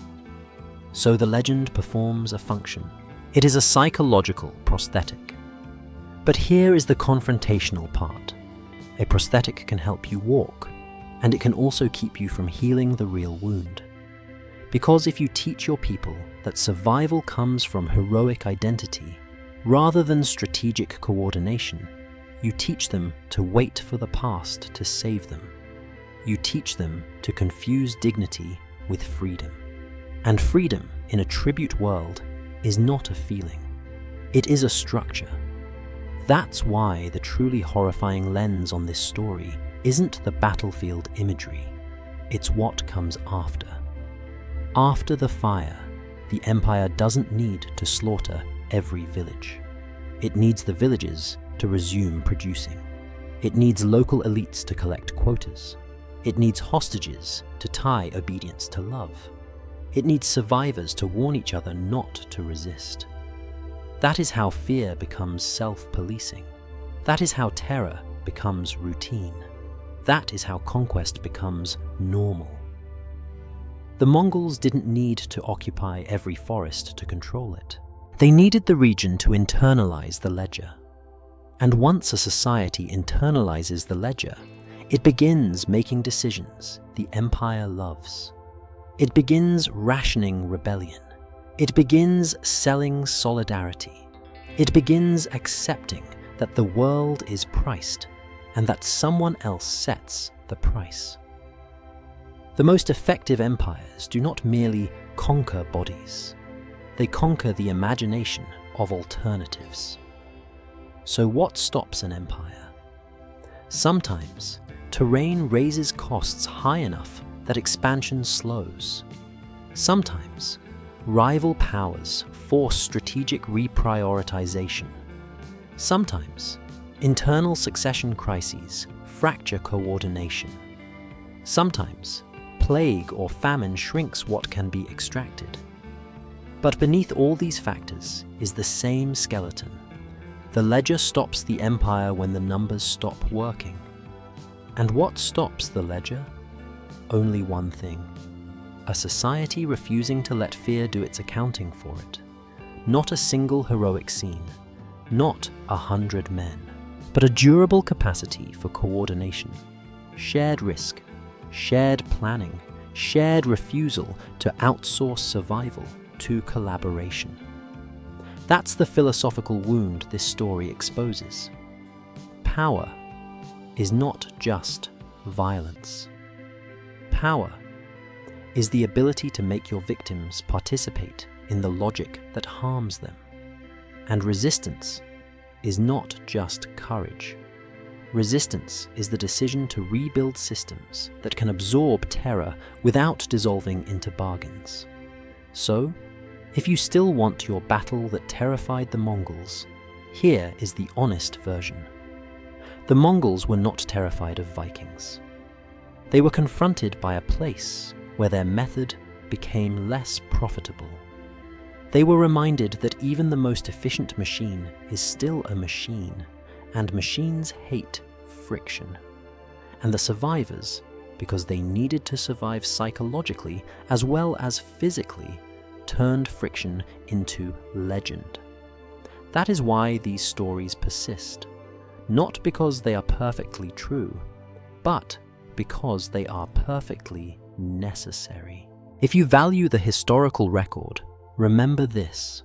So the legend performs a function. It is a psychological prosthetic. But here is the confrontational part. A prosthetic can help you walk, and it can also keep you from healing the real wound. Because if you teach your people that survival comes from heroic identity rather than strategic coordination, you teach them to wait for the past to save them. You teach them to confuse dignity with freedom. And freedom in a tribute world is not a feeling. It is a structure. That's why the truly horrifying lens on this story isn't the battlefield imagery. It's what comes after. After the fire, the Empire doesn't need to slaughter every village. It needs the villages to resume producing. It needs local elites to collect quotas. It needs hostages to tie obedience to love. It needs survivors to warn each other not to resist. That is how fear becomes self-policing. That is how terror becomes routine. That is how conquest becomes normal. The Mongols didn't need to occupy every forest to control it. They needed the region to internalize the ledger. And once a society internalizes the ledger, it begins making decisions the Empire loves. It begins rationing rebellion. It begins selling solidarity. It begins accepting that the world is priced and that someone else sets the price. The most effective empires do not merely conquer bodies. They conquer the imagination of alternatives. So what stops an empire? Sometimes, terrain raises costs high enough that expansion slows. Sometimes, rival powers force strategic reprioritization. Sometimes, internal succession crises fracture coordination. Sometimes, plague or famine shrinks what can be extracted. But beneath all these factors is the same skeleton. The ledger stops the empire when the numbers stop working. And what stops the ledger? Only one thing. A society refusing to let fear do its accounting for it. Not a single heroic scene. Not 100 men. But a durable capacity for coordination. Shared risk. Shared planning. Shared refusal to outsource survival to collaboration. That's the philosophical wound this story exposes. Power is not just violence. Power is the ability to make your victims participate in the logic that harms them. And resistance is not just courage. Resistance is the decision to rebuild systems that can absorb terror without dissolving into bargains. So, if you still want your battle that terrified the Mongols, here is the honest version. The Mongols were not terrified of Vikings. They were confronted by a place where their method became less profitable. They were reminded that even the most efficient machine is still a machine, and machines hate friction. And the survivors, because they needed to survive psychologically as well as physically, turned friction into legend. That is why these stories persist, not because they are perfectly true, but because they are perfectly necessary. If you value the historical record, remember this.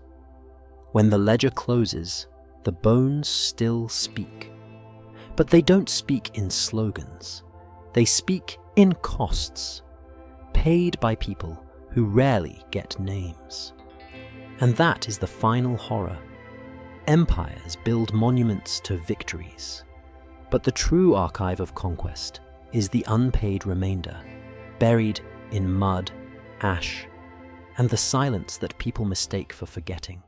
When the ledger closes, the bones still speak. But they don't speak in slogans. They speak in costs, paid by people who rarely get names. And that is the final horror. Empires build monuments to victories, but the true archive of conquest is the unpaid remainder, buried in mud, ash, and the silence that people mistake for forgetting.